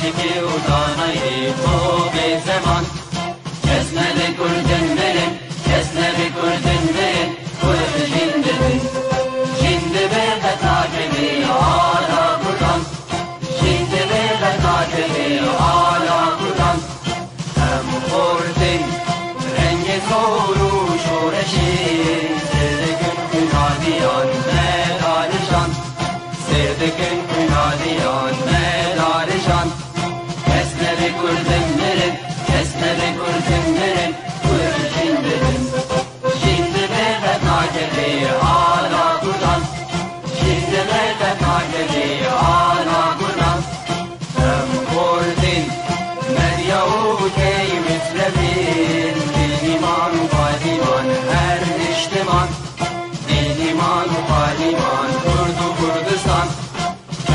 عاشقی و دانایی تو به زمان اسمه کردن برن اسمه کردن برن کرد جنده بن جنده به قطاعی آلا کردن جنده به قطاعی آلا کردن هم خوردن رنگ زور و شورشی سردکن کنادیان مدارشان سردکن کنادیان مدارشان اسمه کردن برن اسمه کردن برن کرد جنده بن جنده به قطاعی آلا کردن جنده به قطاعی آلا کردن هم خوردن مریا و کی مطربین دیلیمان و قادیمان هر اجتماع دیلیمان و قادیمان کرد و کردستان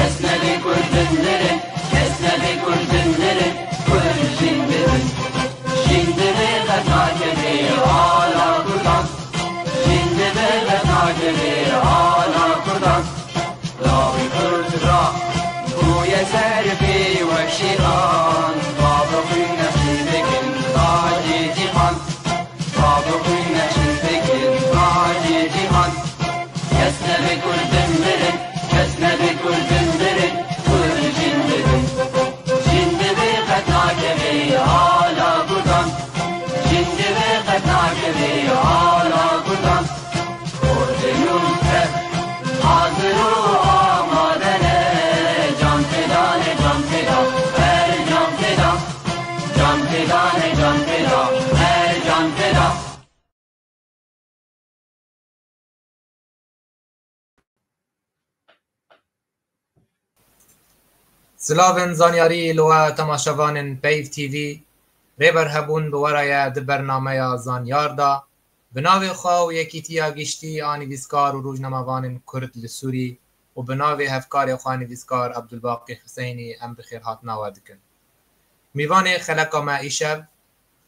اسمه کردن برن اسمه کردن برن کرد جنده بن جنده به قطاعی آلا کردن جنده به قطاعی آلا کردن لاوی کرد را گوی سرفی و شیران بابا خوی نشید بکن تاج جیهان بابا خوی نشید بکن تاج جیهان اسمه کردن برن اسمه کردن برن کرد جنده بن جنده به قطاعی آلا کردن جنده به قطاعی آلا کردن کردنون که حاضر و آمادنه جان فدانه جان فدا هر جان فدا جان فدانه جان فدا هر جان فدا سلاوین زانیاری لوا تماشاوان پیف تیوی ریبر هبون بورای د برنامه زانیار دا بناوی خواه و یکیتیا گشتی آنیویسکار و روزنامه‌وان کرد لسوری و بناوی هفکار خواه نویسکار عبدالباقی حسینی ام بخیر هاتنا وادکن میوان خلقا معیشب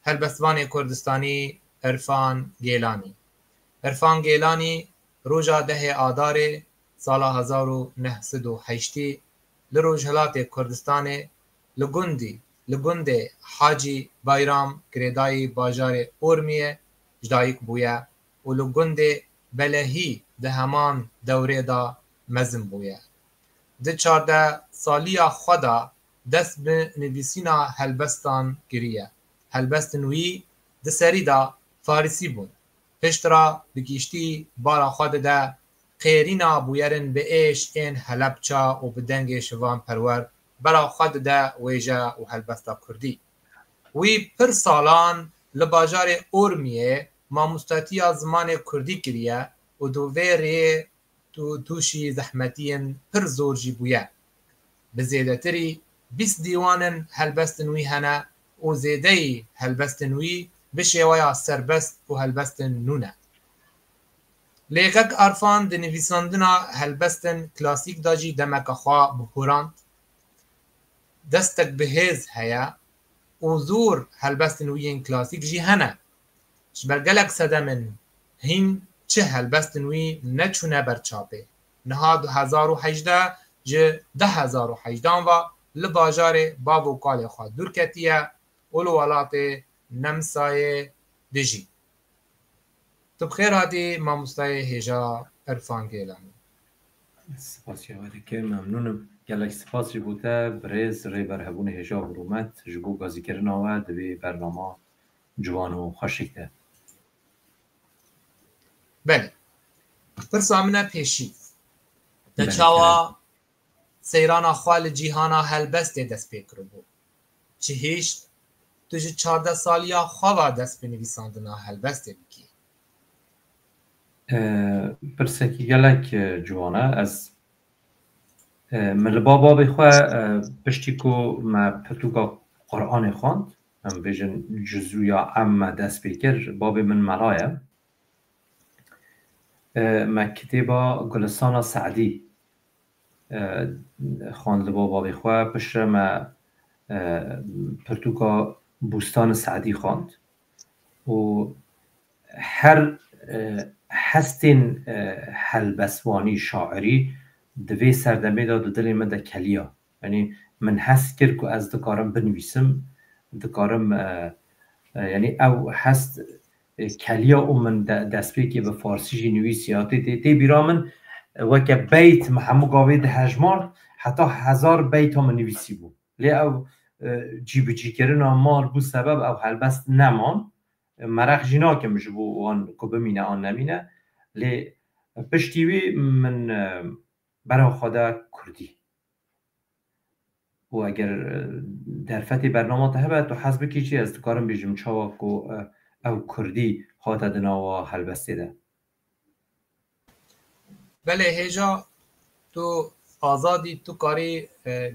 هلبستوان کردستانی عرفان گیلانی عرفان گیلانی روژا ده آدار سال 1908 لروجهلات کردستان لگند حاجی بایرام گریدای باجار اورمیه جدایک بویه و لگند بلهی ده همان دوره دا مزم بویه ده 14 سالی خدا دست به نویسینا هلبستان گریه هلبستن وی ده سری دا فارسی بون پشت را بگیشتی بارا خود ده قیرینا بویرن به ایش این هلبچا و بدنگ شوان پرور برا خود ده ویجه و هلبستا کردی وی پر سالان لباجار اورمیه ماموستاتی زمان کردی کریه و دوویره توشی زحمتین پر زور جی بویه به زیده تری 20 دیوانن هلبستنوی هنه و زیده هلبستنوی بشیویا سربست و هلبستن نونه لیغک عرفان ده نویساندنا هلبستن کلاسیک داجی دمک خواه بهوراند دستک بهز هیا و زور هلبستنوی کلاسیک جی هنه شبرگلک سدمن هین چه هلبستنوی نچونه برچاپه نها 2018 جه 2018 و لباجار باب و کال خواه دور کتیه اولوالات نمسای دجی تو بخیر هاتی ماموستای هجا عرفان گیلانی سپاس یاوری که ممنونم گلک سپاسی بوده برز ری برهبون هجا برومت جبو گازی کرن آوه دوی برنامه جوان و خوشیک ده بله پرسامنه پیشی ده چاوا سیرانا خوال جیهانا هلبست دست پیکر بو چه هیشت تو جه 14 سالیا خواه دست بنویساندنا هلبست بکی پرسکی گلک جوانه از من بابا بخواه پشتی که ما پرتوگا قرآن خواند هم بیجن جزویا اما دست بکر باب من ملایه ما کتابا گلستان سعدی خواند بابا بخواه پشت ما پرتوگا بوستان سعدی خواند و هر هستین هلبسوانی شاعری دوی سردمه دا دل من دا کلیا یعنی من حس کرد که از دکارم بنویسم دکارم یعنی او هست کلیا او من دست که به فارسی جی نویسیاتی تی بیرا من وکه بیت محمد گاوی ده هجمار حتی 1000 بیت هم نویسی بود لی او جی کردن مال بو سبب او هلبست نمان مرخ جینا که میشه بو آن که بمینه آن نمینه لی پشتیوی من برای خدا کردی و اگر در فتح برنامه تهبه تو حسب کی چی از تو کارم بیجم چاوا کو او کردی خاطر دناوا هلبسته ده بله هجا تو آزادی تو کاری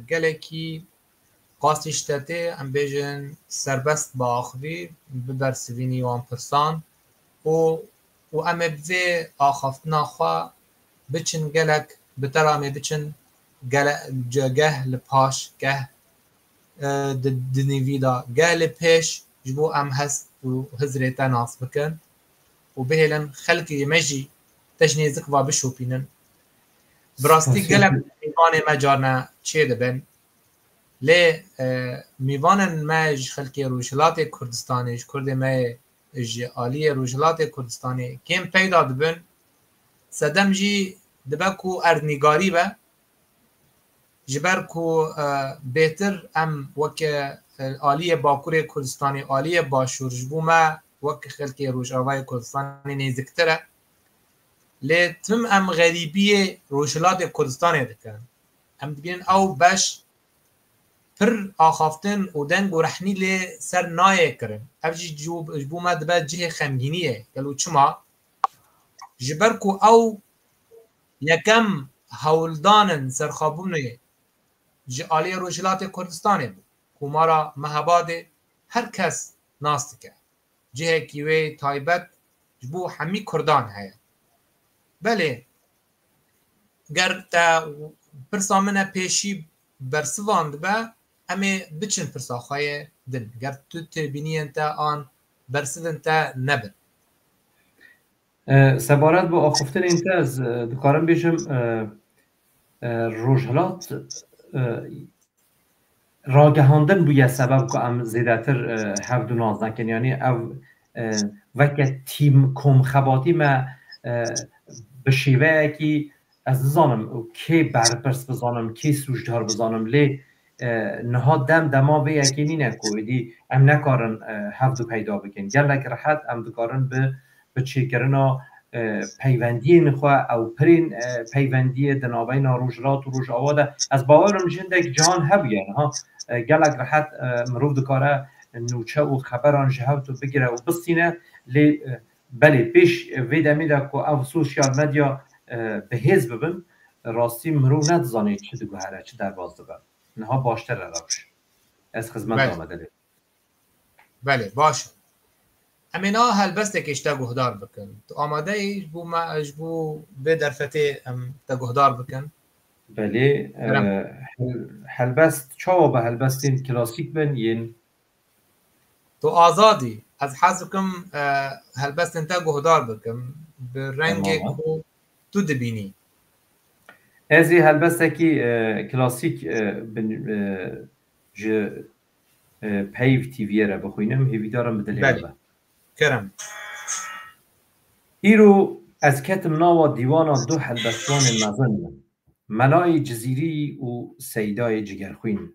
گلکی قاستشتته ام بیجن سربست با آخری ببر سوینی وان پرسان و ام بوی آخفتنا خواه بچن گلک بترامی بچن گه لپاش گه دنیویدا گه لپیش جبو ام هست و هزریتا ناس بکن و بهلن خلقی مجی تجنیزک و بشوپینن براستی گلک میوان مجارنا چه دبن لی میوانن مج خلقی روشلات کردستانی کرد ما آلی روشلات کردستانی کم پیدا دبن سدم جی دبکو اردنگاری با جبر کو بهتر ام وک آلی باکور کردستانی آلی باشور جبو ما وک خلقی روشاوای کردستانی نزدیکتره لی تم ام غریبی روشلات کردستانی دکن ام دبین او باش پر آخافتن و دنگ و رحنی لی سر نایه کرن افجی جبو ما دبا جه خمگینیه گلو چما جبر کو او یکم هولدانن سرخابونه جالی روشلات کردستانی بود کمارا مهباد هر کس ناست که جه کیوی تایبت جبو همی کردان هیا بله گر تا پرسامنه پیشی برسواند با امی بچن پرساخوی دن گر تو تربینین تا آن برسدن تا نبن سبارت با آخفتن اینتا از دکارم بیشم روشلات راگهاندن بویه سبب که ام زیدتر هفت و ناز نکن یعنی او وکه تیم کم خباتی ما بشیوه که از زانم که برپرس بزانم که سوشدار بزانم لی نها دما به یکی نکویدی ام نکارن هفت و پیدا بکن گلک راحت ام دکارن به چی کرنا پیوندی نخواه او پرین پیوندی دنابین روشلات و روش آواده از باورم جندک جهان هبیه ها گلک راحت مروف دکاره نوچه و خبران جهوت و بگیره و بستینه لی بله پیش ویده میده که او سوشیال مدیا به حزب ببین راستی مروف ندزانه چه دگوهره چه در باز دبن نها باشتر روش از خدمت آمده لی بله باشه امینا هلبسته که اشتا گهدار بکن تو آماده ای بو ما اجبو به در فتح تا گهدار بکن بله هلبست چاوا به هلبستین کلاسیک بن ین تو آزادی از حضرکم هلبستن تا گهدار بکن به رنگ کو تو دبینی ازی هلبسته که کلاسیک ج پیو تیویه را بخوینم هیوی دارم بدلی بله کرم ایرو از کتم ناوا دیوانا دو هلبستوان مزن ملای جزیری و سیدای جگرخوین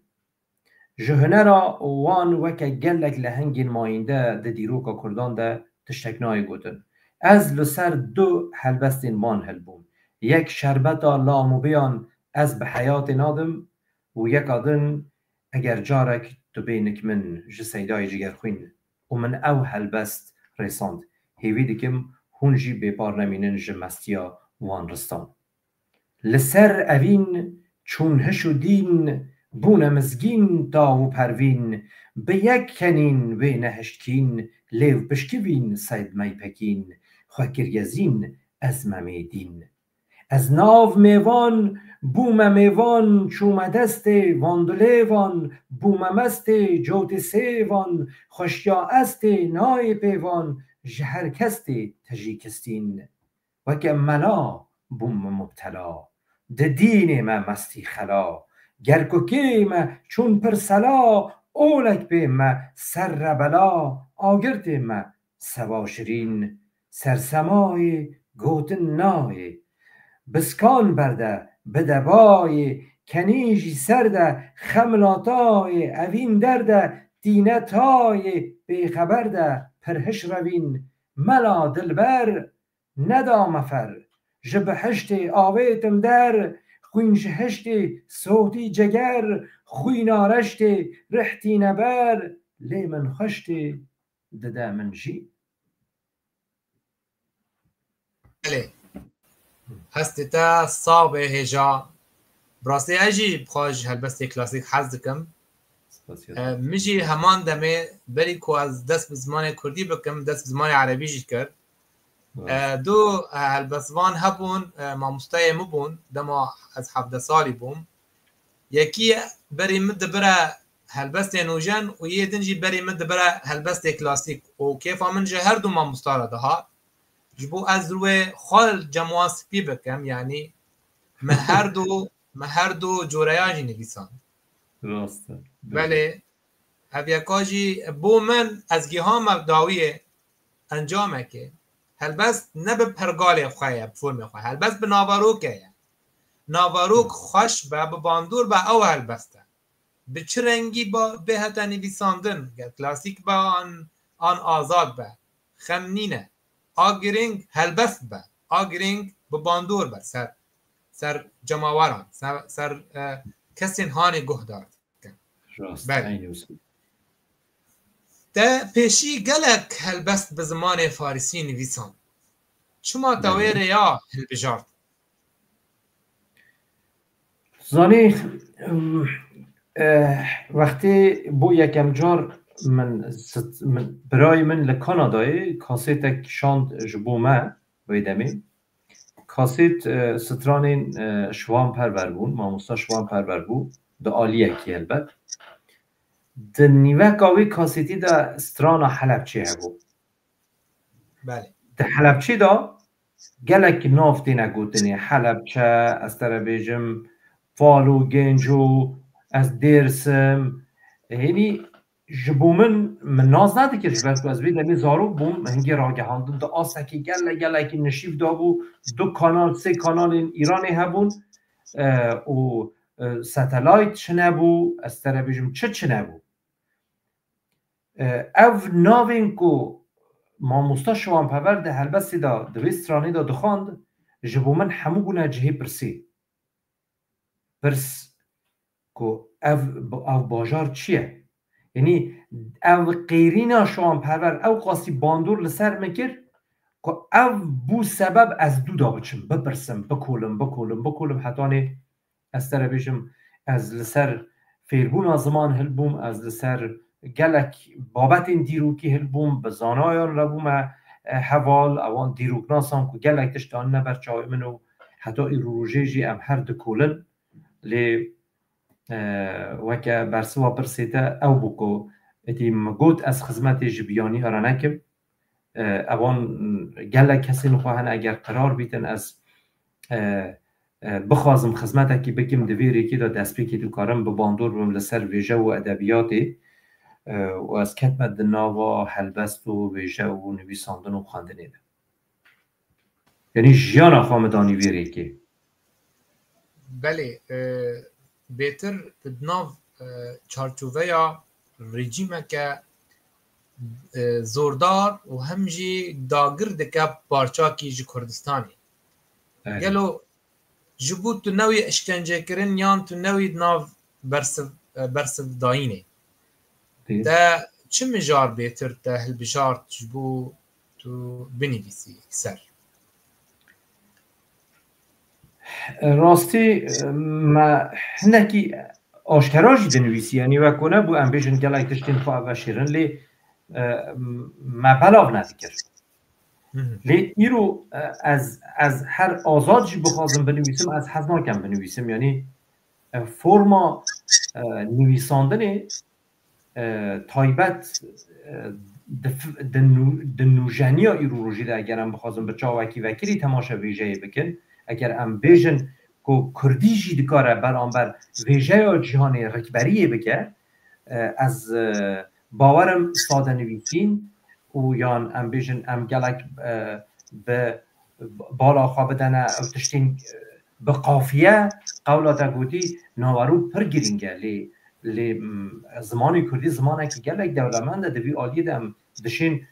جهنه را وان وکه گلک لهنگین ماینده ده دیروکا کردان ده تشتکنای گوتن از لسر دو هلبستین مان هلبون یک شربتا لامو بیان از به حیات نادم و یک آدن اگر جارک تو بینک من جسیدای جگرخوین و من او هلبست رساند هیوی دکم هونجی بیپار نمینن جمستیا وان رستان لسر اوین چون هشو دین بون مزگین تا و پروین به یک کنین و نهشتکین لیو بشکوین سید می پکین خوکریزین از ممیدین از ناو میوان بوم میوان چومدست واندلیوان بوم مست جوت سیوان خوشیا است نای پیوان جهرکست تجیکستین وکه ملا بوم مبتلا ده دین ما مستی خلا گرکوکی ما چون پرسلا اولک به ما سر بلا آگرد ما سوا شرین سرسمای گوتن نای بسکان برده بدبای کنیجی سرده خملاتای اوین درده دینه تای بیخبرده پرهش روین ملا دلبر ندا مفر جبهشت آویتم در خوین جهشت صوتی جگر خوین آرشت رحتی نبر لی من خشت دده من جی. بله هستی تا صعب هجا براستی عجیب خواهش هلبستی کلاسیک حز دکم میجی همان دمه بری که از دست به زمان کردی بکم دست به زمان عربی جی کرد دو هلبسوان هبون ما مستای مبون دما از 17 سالی بوم یکی بری مد برا هلبست نوجن و یه دنجی بری مد برا هلبست کلاسیک و کیف من جه هر دو ما مستاره ده جبو از روی خال جمواس پی بکم یعنی هر دو جوریاجی نویسان راسته بله هفیکاجی بو من از گیهام داویه انجامه که هلبست نه به پرگال خواه فرم خواه هلبست به ناواروکه ناواروک خوش به باندور به او هلبسته به چه رنگی به هتا نویساندن کلاسیک با آن آزاد به خمنینه آگرینگ هلبست به آگرینگ به باندور به سر جماوران سر کسین هانی گه دارد راست ده پیشی گلک هلبست به زمان فارسی نویسان چما تاویر یا هلبجارد زانی وقتی بو یکم جار من برای من لکانادای کاسیتک شاند جبو ما ویدمی کاسیت سترانین شوان پرور بون ماموستا شوان پرور بون ده آلیه کی البت ده نیوه کاوی کاسیتی ده سترانا حلبچه هبو بله ده حلبچه دا گلک نافتی نگوتنی حلبچه از تربیجم فالو گنجو از درسم یعنی جبو من ناز نده که جبت از بید امی زارو بوم هنگی راگهاندن دا آسکی گلک نشیف دا بو دو کانال سه کانال ایرانی هبون و ستلایت چه نبو از تربیجم چه نبو او ناوین که ماموستا شوان پورده هلبستی دا دویسترانی دا دخاند جبو من همو گونه جهی پرسی پرس که او باجار چیه یعنی او قیرینا شوان پرور او قاسی باندور لسر مکر که او بو سبب از دو دا بچم بپرسم بکولم حتانی از تر بیشم از لسر فیربون زمان هلبوم از لسر گلک بابت این دیروکی هلبوم به زانایان لبوم حوال اوان دیروک ناسان که گلک تشتان نبر چای منو حتی ای روژیجی ام هر دکولن لی وکه برسوا پرسیده او بکو اتی مگود از خدمت جبیانی ارانکم اوان گلک کسی نخواهن اگر قرار بیتن از بخوازم خدمت که بکم دویری که دا دست بکی دو کارم بباندور بم لسر ویژه و ادبیاتی و از کتمت دناوا هلبست و ویژه و نویساندن و خواندنه ده یعنی جیان خامدانی ویری که بله بهتر دناو چارچوبه یا رژیم که زوردار و همجی داگر دکه پارچا کی جی کردستانی گلو جبوت تو نوی اشکنجه کرن یان تو نوی دناو برسف داینه ده چه مجار بهتر ده هلبجار جبو تو بنویسی اکثر راستی ما هنکی آشکراجی دنویسی یعنی وکنه بو امبیشن گلک تشتین خواه و شیرن لی ما بلاغ ندیگر لی ایرو از هر آزادی بخوازم بنویسم از حزناکم بنویسم یعنی فرما نویساندن تایبت دنوژنی ها ایرو رو جیده اگرم بخوازم به چاوکی وکری تماشا ویژه بکن اگر ام بیژن که کردی جی دکاره برانبر ویژه یا جهانی رکبریه بکه از باورم ساده نویسین و یان ام بیژن ام گلک به بالا خوابدن او تشتین به قافیه قولات گوتی نوارو پر گرینگه لی زمانی کردی زمانه که گلک دولمنده دوی آلیه دم دشین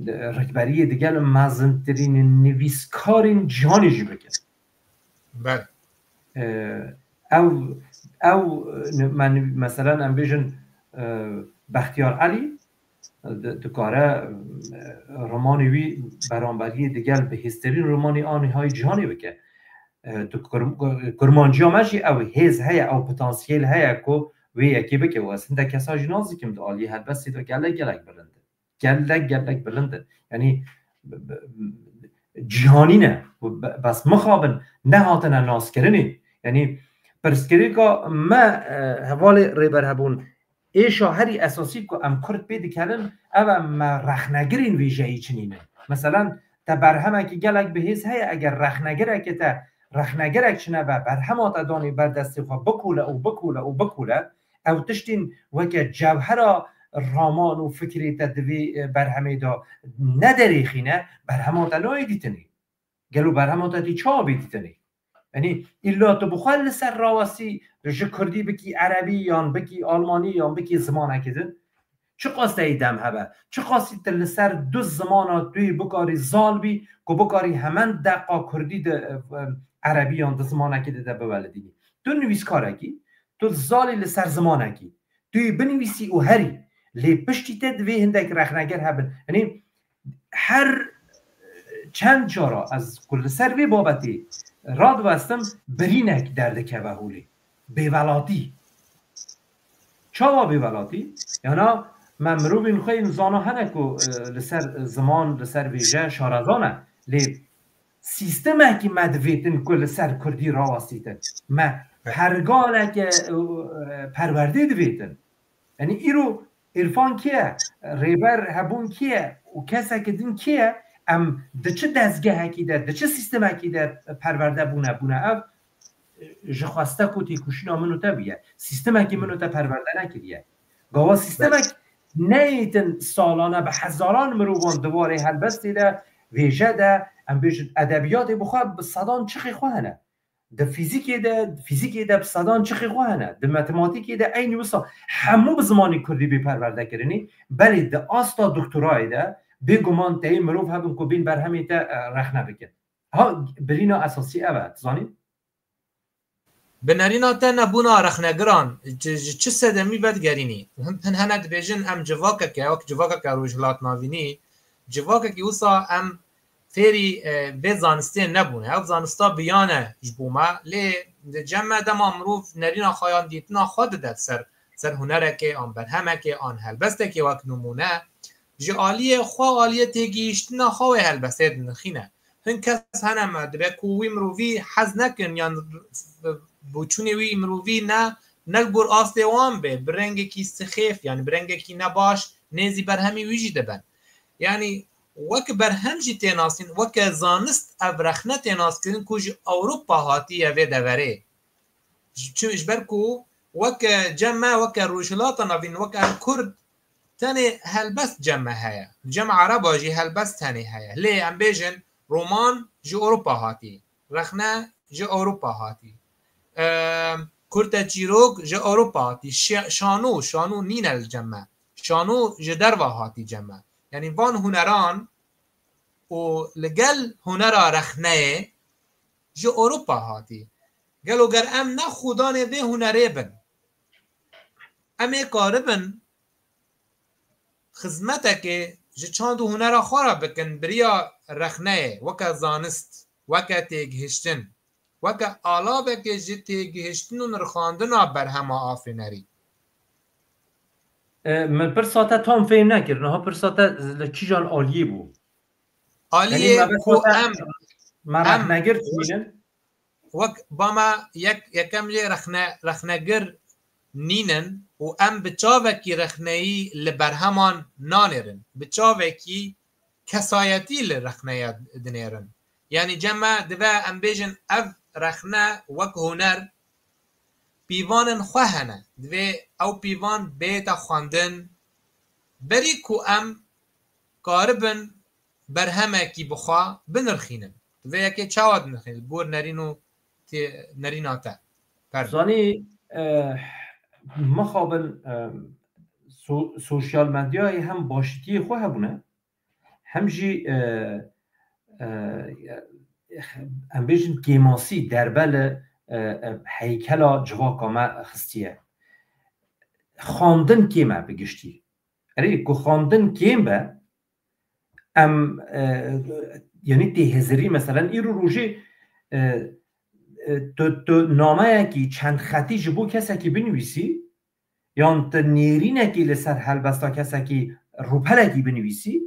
رکبری دیگه مزنترین نویسکارین جهانی جی بکن بله او من مثلا ام بیژن بختیار علی دکاره رومانی وی برانبری دیگر به هسترین رومانی آنی های جهانی بکه تو کرمانجی همشی او هیز هیا او پتانسیل هیا که وی یکی بکه و اصلا در کسا جنازی که مدعالی هد بسی دو گلک بلنده یعنی جهانی نه بس مخابن نه هاتن ناس کرنی یعنی پرسکری که ما حوال ریبر هبون ایشا هری اساسی که ام کرد بیدی کردن او ما رخنگرین ویژهی چنینه مثلا تا برهمه که گلک به حیث هیا اگر رخنگره که تا رخنگره چنه و برهمه تا دانی بر دستی خواه بکوله او تشتین وکه جوهره رامان و فکری تا دوی برهمه دا ندریخینه برهمه تا نایی دیتنی گلو برهمه تا دی چابی دیتنی یعنی ایلا تو بخواه لسر راواسی جه کردی بکی عربی یا بکی آلمانی یا بکی زمانه کدن چه قاسته ایدم هبه چه قاسته تا لسر دو زمانه دوی بکاری زال بی که بکاری همان دقا کردی ده عربی یا ده زمانه کده ده بولدینی تو نویس کارکی تو زالی لسر زمانه کی دوی بنویسی او هری لی پشتی تا دوی هندک رخنگر هبن یعنی هر چند جارا از کل سر وی بابتی راد وستم برینک درده که بهولی بیولاتی چاوا بیولاتی؟ یعنی من مروبین خواه انزانا هنکو لسر زمان لسر ویژه شارزانه لی سیستمه که مدویتن که لسر کردی راوستیتن ما هرگانه که پرورده دویتن یعنی ایرو عرفان کیه؟ ریبر هبون کیه؟ و کسا که دین کیه؟ ام ده چه دستگاه هکی ده چه سیستم هکی ده پرورده بونه او جخواسته کتی کشینا منو تا بیه سیستم هکی منو تا پرورده نکریه گاوا سیستم هک نیتن سالانه به هزاران مروان دواره هلبستی ده ویژه ده ام بیشت ادبیات بخواه بصدان چخی خواهنه ده فیزیکی ده بصدان چخی خواهنه ده متماتیکی ده اینی وصا همو بزمانی کردی بی پرورده کرنی بلی ده آستا دکترای ده بگمان تایی مروف هبون که بین بر همی تا رخنه بکن ها برینا اساسی اوه زانید؟ بنارینا تا نبونا رخنگران چه سدمی بد گرینی هن هند بیجن ام جواکه که اوک جواکه که روشلات ناوینی جواکه که اوسا ام فیری به زانسته نبونه او زانستا بیانه جبومه لی جمع دم مروف نرینا خواهان دیتنا خود داد سر هنره که آن برهمه که آن هلبسته که وک نمونه جه آلیه خواه آلیه تیگیشتنا خواه هلبسته نخینه هن کس هنه مدبه کووی مرووی حز نکن یا بوچونی وی مرووی نه نگبور آسته وان به برنگه کی سخیف یعنی برنگه کی نباش نیزی برهمی ویجی دبن یعنی وک برهم جی تیناسین وک زانست ابرخنه تیناس کرن کج اوروپا هاتی اوه دوره چون اجبر کو وک جمع وک روشلاتا نوین وک کرد تاني هلبس جمع هيا جمع عربا جي هلبس تاني هيا ليه ام بيجن رومان جي اوروبا هاتي رخنا جي اوروبا هاتي كورتا جيروك جي اوروبا هاتي شانو نين الجمع شانو جي دروا هاتي جمع يعني وان هنران و لقل هنرا رخنه جي اوروبا هاتي قالوا گر ام نا خودانه ده هنره بن ام قاربن خدمته که جه چند هنر خورا بکن بریا رخنه وکا زانست وکا تیگهشتن وکا آلابه که جه تیگهشتن و نرخاندن بر همه آفرینری من پر ساعته تام فهم نکرد نه پر ساعته چی جان عالیه بو عالیه کو ام نگرد میدن وک با ما یکم جه رخنگر نینن و ام بچاوکی رخنهی لبرهمان نانرن بچاوکی کسایتی لرخنه دنیرن یعنی جمع دوه ام بیجن اف رخنه وک هنر پیوان خوهنه دوی او پیوان بیت خواندن بری کو ام کاربن برهمه کی بخوا بنرخینن دوی یکی چاواد بنرخینن بور نرینو نریناته زانی مخابن سوشیال مدیای هم باشتی خواه هبونه هم جی ام بیشن گیماسی در بل هیکلا جواکا ما خستیه خواندن کیمه بگشتی اره که خواندن کیمه ام یعنی تهزری مثلا ای رو روژه تو نامه کی چند خطی جبو کسی که بنویسی یا تو نیرینه کی لسر هلبستا کسی که روپله کی بنویسی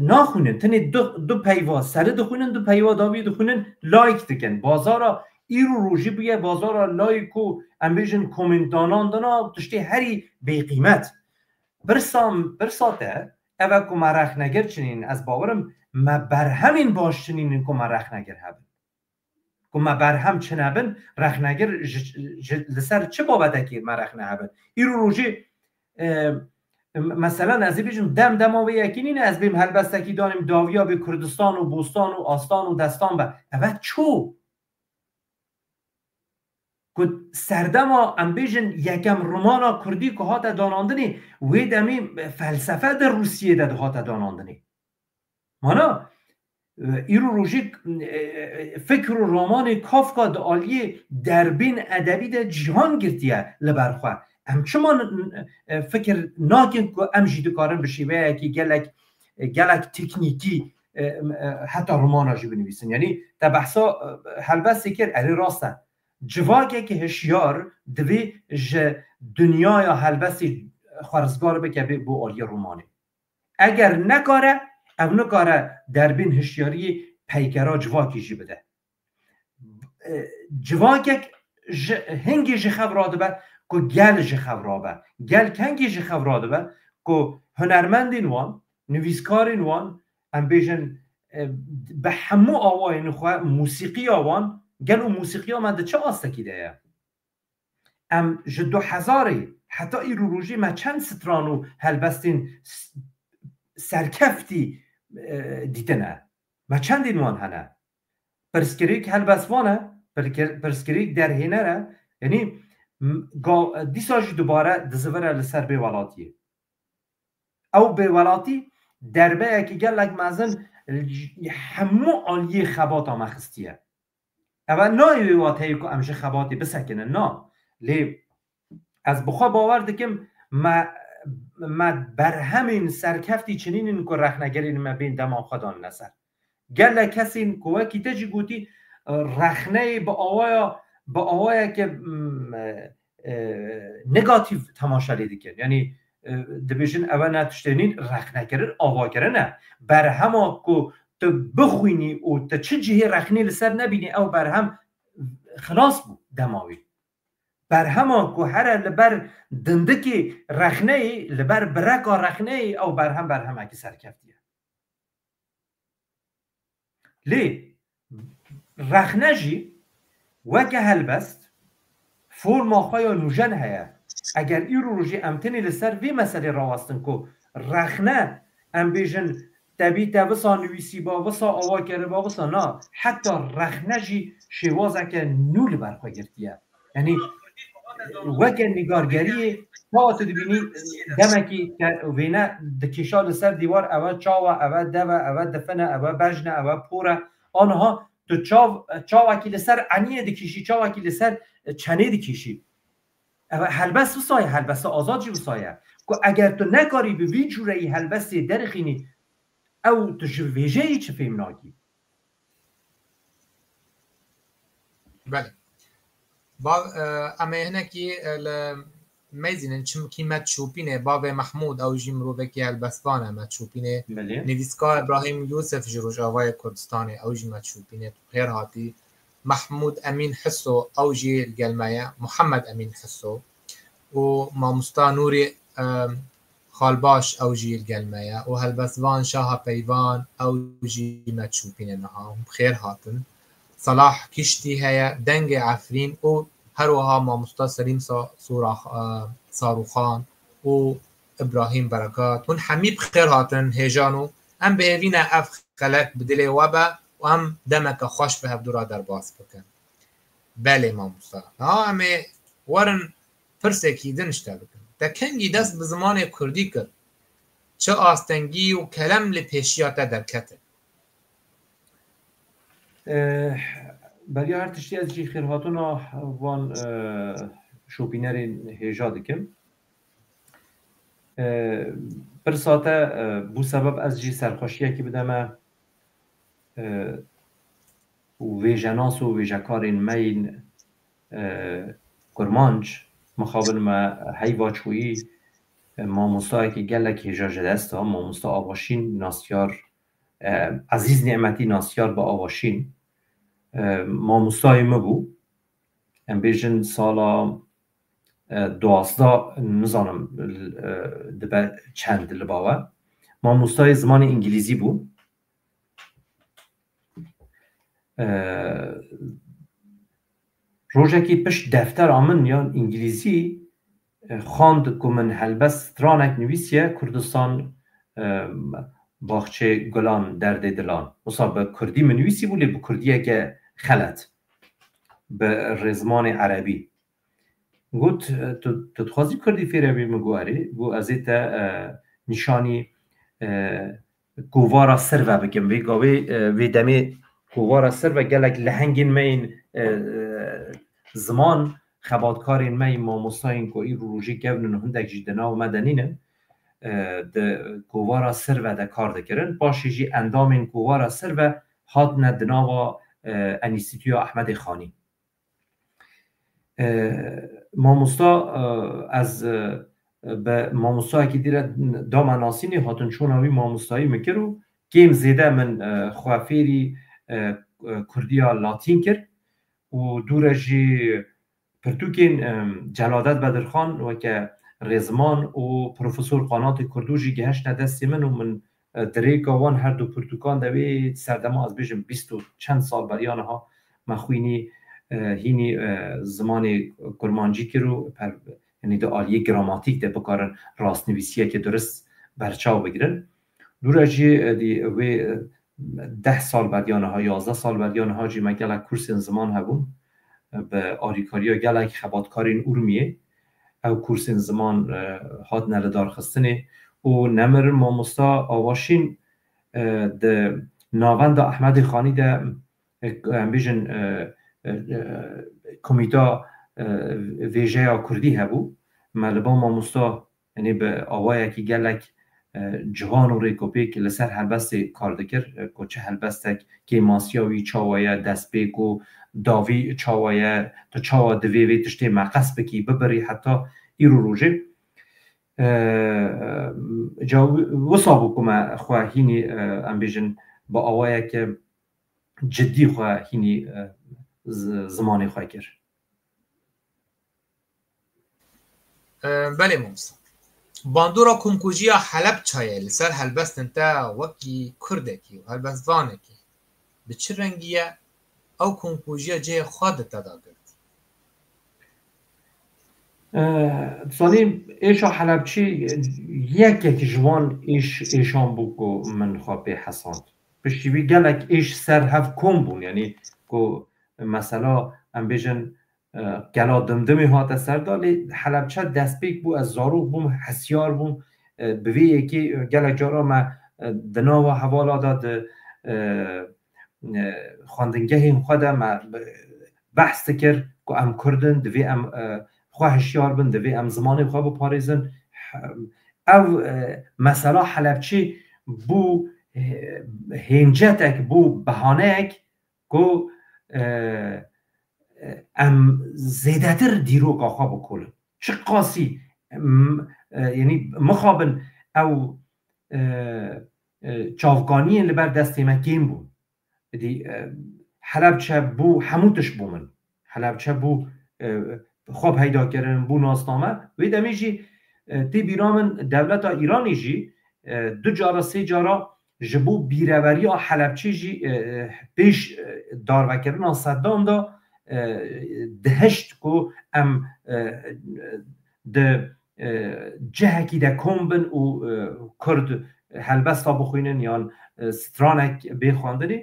ناخونن تنه دو پیوا سره دخونن دو پیوا داوی دخونن لایک دکن بازارا ای رو روژه بگه بازارا لایک و امبیجن کومنتانان دانا تشتی هری بی قیمت برساته اوه که مرخ نگر چنین از باورم ما بر همین باش چنین که مرخ نگر هبن که ما بر هم چنبن رخ نگر لسر چه بابده که مرخ نهبن ای رو روژه مثلا از بیشون دم و یکینین از بیم هلبستکی دانیم داویا به کردستان و بوستان و آستان و دستان و اوه چو که سردما ام بیشن یکم رومانا کردی که هات داناندنی وید امی فلسفه در روسیه ده هات داناندنی مانا ایرو روژی فکر و رومان کافکا ده آلیه دربین ادبی ده جهان گرتیه لبرخواه همچنان فکر ناکن که ام جیدو کارن بشیوه که گلک تکنیکی حتی رومانا جی بنویسن یعنی تا بحثا حلبستی کر اری راسته جواکه که هشیار دوی دنیا یا حلبستی خارزگار بکه بو آلیه رومانی اگر نکاره او نکاره دربین هشیاری پیکرا جواکی جی بده جواکه هنگی جی خبراده به که گل جی خبراده گل کنگی جی خبراده به که هنرمندین وان نویسکارین وان ام بیشن به همو آوای نخواه موسیقی آوان گل و موسیقی آمده چه آستکی ده ام جدو هزاری حتی ای رو روژی ما چند سترانو هلبستین سرکفتی دیدنه ما چندین وان هنه پرسکریک هلبسوانه پرسکریک در هینه یعنی دیساجی دوباره دزوره لسر به ولاتیه او به ولاتی دربه که گلک مزن همو آلیه خبات آمه خستیه اول نایوی واتهی که امشه خباتی بسکنه نه لی از بخوا باور دکم ما بر همین سرکفتی چنین این که رخنگرین ما بین دماغ خدان نسر گله کسی این که وکی تجی گوتی رخنه با آوایا که نگاتیو تماشا لیدی کن یعنی دبیشن اول نتشتینین رخنگرین آواگره نه بر همه که تو بخوینی و تو چه جهی رخنه لسر نبینی او بر هم خلاص بود دماوی بر همه که هر لبر دندکی رخنه لبر برکا رخنه او بر هم اکی سرکفتیه لی رخنه جی وکه هلبست فرما خواه نوژن هیا اگر ای رو جی امتنی لسر وی مسئله راوستن که رخنه ام بیجن تبی وسا نویسی با وسا آوا کرده با وسا نا حتی رخنه جی شوازه که نول برخواه گرتیه یعنی وکه نگارگری تا تو دبینی دمکی وینه دکیشا لسر دیوار اول چاوه اول دوه اول دفنه اول بجنه اول پوره آنها تو چاوه که لسر عنیه دکیشی چاوه که لسر چنه دکیشی هلبس وسایه هلبس آزاد جی وسایه که اگر تو نکاری به وی جوره ای هلبس درخینی او تو جویجه ای چه فهم ناگی بله با اما هنکی میزینن چم کی متشوپینه باب محمود او جیم رو بکی البسوانه متشوپینه نویسکار ابراهیم یوسف جروجاوای کردستان او جیم متشوپینه غیر هاتی محمود امین حسو او جی الجلمايه محمد امین حسو و مامستا نوری خالباش او جی الجلمايه و هلبسوان شاه پیوان او جی متشوپینه نها خیر هاتن صلاح کشتی هیا دنگ عفرین و هروها ماموستا سلیم صاروخان و ابراهیم برکات هون حمیب خیر هاتن هیجانو ام به اوین اف خلق بدل وبا و ام دمک خوش به هفدورا در باز بکن بله ماموستا همه ورن پرسکی دنشتا بکن تا کنگی دست به زمان کردی کرد چه آستنگی و کلم لپیشیاتا در کته برای هر تشتی از جی خیرهاتون وان شوپینر هیجا دکم پر ساته بو سبب از جی سرخوشیه که بدمه و ویژناس و ویژکارین مین کرمانج مخابل ما هیوا چویی ماموستایی که گلک هیجا جدست ها ماموستا آواشین ناسیار عزیز نعمتی ناسیار با آواشین ماموستای مبو ام بیجن سالا 12 نزانم دبه چند لباوه ماموستای زمان انگلیزی بو روژکی پشت دفتر آمن یا انگلیزی خواند که من هلبست رانک نویسیه کردستان باخچه گلان درد دلان مثلا به کردی منویسی بولی به کردیه که خلط به رزمان عربی گوت تو تخوازی کردی فی عربی مگواری گو از ایتا نشانی گوارا سر و بکم وی گاوی وی دمی گوارا سر و گلک لحنگین مین زمان خبادکارین مین ماموساین که ای روژی گونن هندک جدنا و مدنینن ده گوارا سر و ده کار دکرن باشی جی اندام این گوارا سر و هاد ندنا و انیستیتویا احمد خانی ماموستا از به ماموستا که دیره دام ناسینی هاتن چوناوی ماموستایی مکرو گیم زیده من خوافیری کردیا لاتین کرد و دورجی پرتوکین جلادت بدرخان و که رزمان و پروفسور قانات کردوجی گهش ندستی من دریک آوان هر دو پرتوکان دوی سردما از بیشم 20 چند سال بریانه ها مخوینی هینی زمان کرمانجی که رو یعنی دو آلیه گراماتیک ده بکارن راست نویسیه که درست برچاو بگیرن دورجی دی وی 10 سال بریانه ها 11 سال بریانه ها جی مگلک کورس زمان هبون به آریکاریا گلک خبادکارین ارمیه او کورس زمان هاد نلدار خستنه و نمر ماموستا آواشین ده ناوند احمد خانی ده بیشن کمیتا ویژه کردی هبو ملبا ماموستا یعنی به آوایی که گلک جوان و ریکوپی که لسر هلبست کار دکر که چه هلبستک که ماسیاوی چاوایه دست بیک و داوی چاوایه تا چاوا دوی تشتی مقص بکی ببری حتی ایرو روژه وصابو کما خواهینی ام بیشن با آوایی که جدی خواهینی زمانی خواه کرد. بله موسا باندورا کمکوجیا حلب چایه لسر هلبستن تا وکی کردکی و هلبستوانکی به چه رنگیه او کمکوجیا جه خود تدا کرد؟ زانیم ایشا حلبچی یک جوان ایشان بو که من خواه به حساند بشیوی گلک ایش سر هف کن بون یعنی که مثلا ام بیشن گلا دمدمی هات سر دالی حلبچه دست بیک بو از زاروخ بوم حسیار بوم بوی یکی گلک جارا ما دنا و حوالا داد خواندنگه این خوده ما بحث کرد که ام کردن دوی ام خواه هشیار بند دوی ام زمانی خواه بپاریزن او مثلا حلبچی بو هنجتک بو بهانک که ام زیدتر دیروگ آخوا بکولن چه قاسی یعنی مخابن او چاوگانی لبر دستی مکیم بود حلبچه بو همونتش بومن حلبچه بو خواب پیدا کردن بو ناسنامه و دمیجی تی بیرامن دولت ایرانی جی 2 جارا 3 جارا جبو بیروری حلبچه جی پیش داروکرنا صدام دا دهشت کو ام ده جهکی ده کمبن و کرد هلبستا بخوینن یا سترانک بخواندنی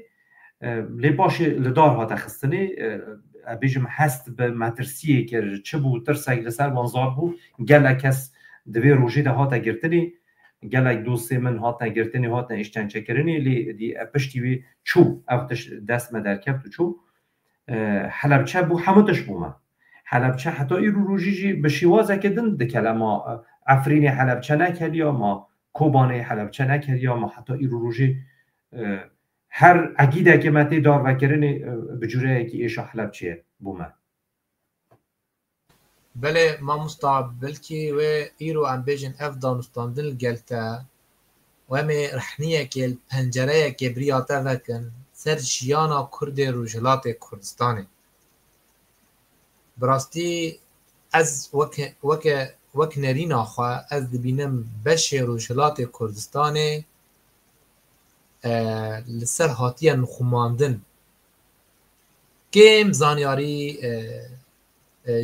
لی باشه لدار ها تخستنی بیجم هست به مترسیه که چه بود ترسک لسر وانزار بود گل کس دوی روژه ده ها تگرتنی گل دوستی من ها تگرتنی ها تنشتن چکرنی لی دی پشتی وی چو افتش دست مدرکب تو چو حلبچه بو همتش بومه حلبچه حتی ای رو روژیجی به شیوازه که دن دکل ما افرین حلبچه نکرد یا ما کوبانه حلبچه نکرد یا ما حتی ای رو روژی هر عقیده که متی دار وکرنی بجوره که ایشا حلبچه بومه بله ما مستعب بلکی و ایرو ام بیجن اف دانستاندن گلتا و امی رحنیه که الپنجره که بریاته وکن سر جیانا کرد روجلات کردستانه براستی از وک نرینا خواه از دبینم بش روجلات کردستانه لسر هاتیه نخوماندن کم زانیاری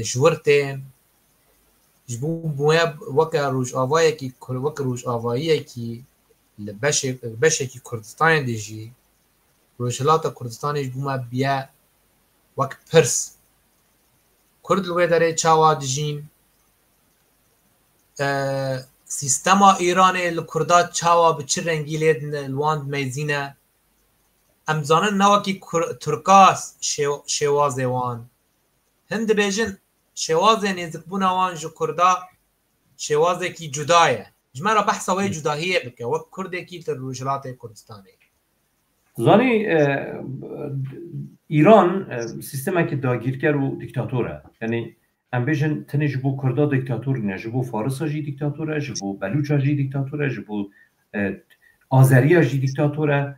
جورتین جبو مواب وک روج آوایی کی وک روج آوایی کی لبشه کی کردستان دیجی روجلات کردستان جبو ما بیا وک پرس کرد لوی داره چاوا دجین سیستما ایران لکردات چاوا به چه رنگی لیدن الواند میزینه امزانن نوکی ترکاس شوازه وان هند بیجن شوازه نزک بونا وان جو کردا شوازه کی جدایه جمعه بحثا وی جداهیه بکه وک کرده کی تر روجلات کردستانه زانی ایران سیستم که داگیرگر و دیکتاتوره یعنی ام بیجن تنه جبو کردا دیکتاتور نه جبو فارس جی دیکتاتوره جبو بلوچ جی دیکتاتوره جبو آذری جی دیکتاتوره